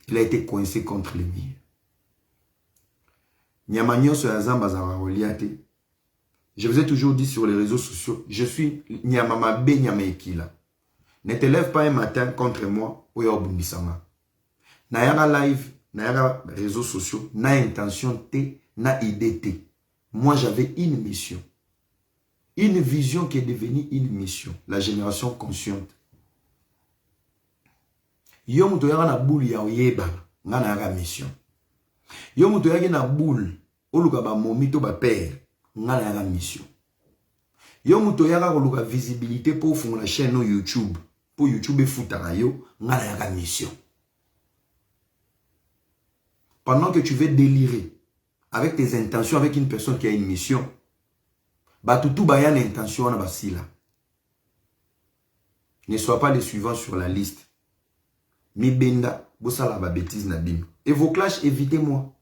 il a été coincé contre les murs. Je vous ai toujours dit sur les réseaux sociaux, je suis Nyamama B Nyamaekila. Ne te lève pas un matin contre moi, ou Obumbisama. Nayara live, Nayara réseaux sociaux, na intention T, na idée T. Moi j'avais une mission. Une vision qui est devenue une mission. La génération consciente. Yo muto yaga na boule ya oyeba. Nga na yaga mission. Yo muto yaga na boule. Oluka ba momito ba père. Nga na yaga mission. Yo muto yaga oluka visibilité pour faire la chaîne no YouTube. Pour YouTube futara yo. Nga na yaga mission. Pendant que tu veux délirer. Avec tes intentions, avec une personne qui a une mission. Batutu bayan intention na basila. Ne sois pas les suivants sur la liste. Mi benda, bosala ba bêtise na bim. Et vos clashs, évitez-moi.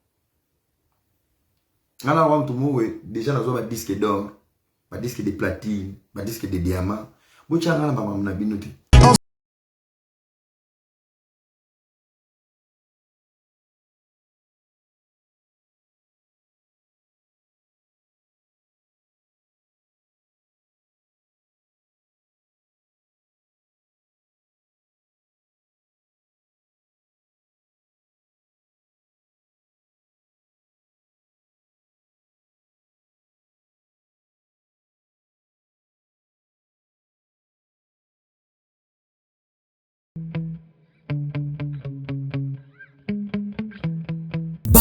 Ngana wa mtumo déjà nazo ba disque d'or, ba disque de platine, ba disque de diamant. Bocha ngana ba mamna binote.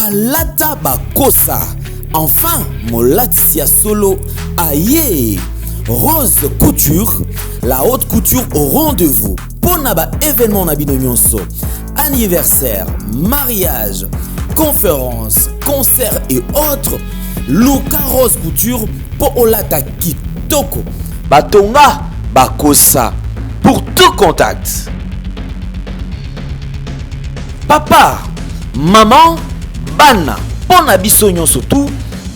alata bakosa. Enfin, molati ya solo aye. Rose Couture, la haute couture au rendez-vous. Pona ba événement na bino nyonso. Anniversaire, mariage, conférence, concert et autres. Luka Rose Couture po olata kitoko. Batonga bakosa. Pour tout contact. Papa, maman, bana, pona biso nyonso tout,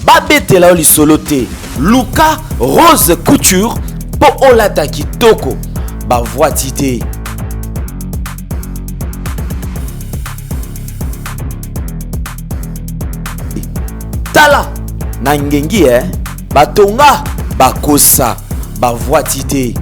babetela oli solote. Luka Rose Couture po olata kitoko. Ba voitité. Tala na ngengi batonga bakosa ba voitité.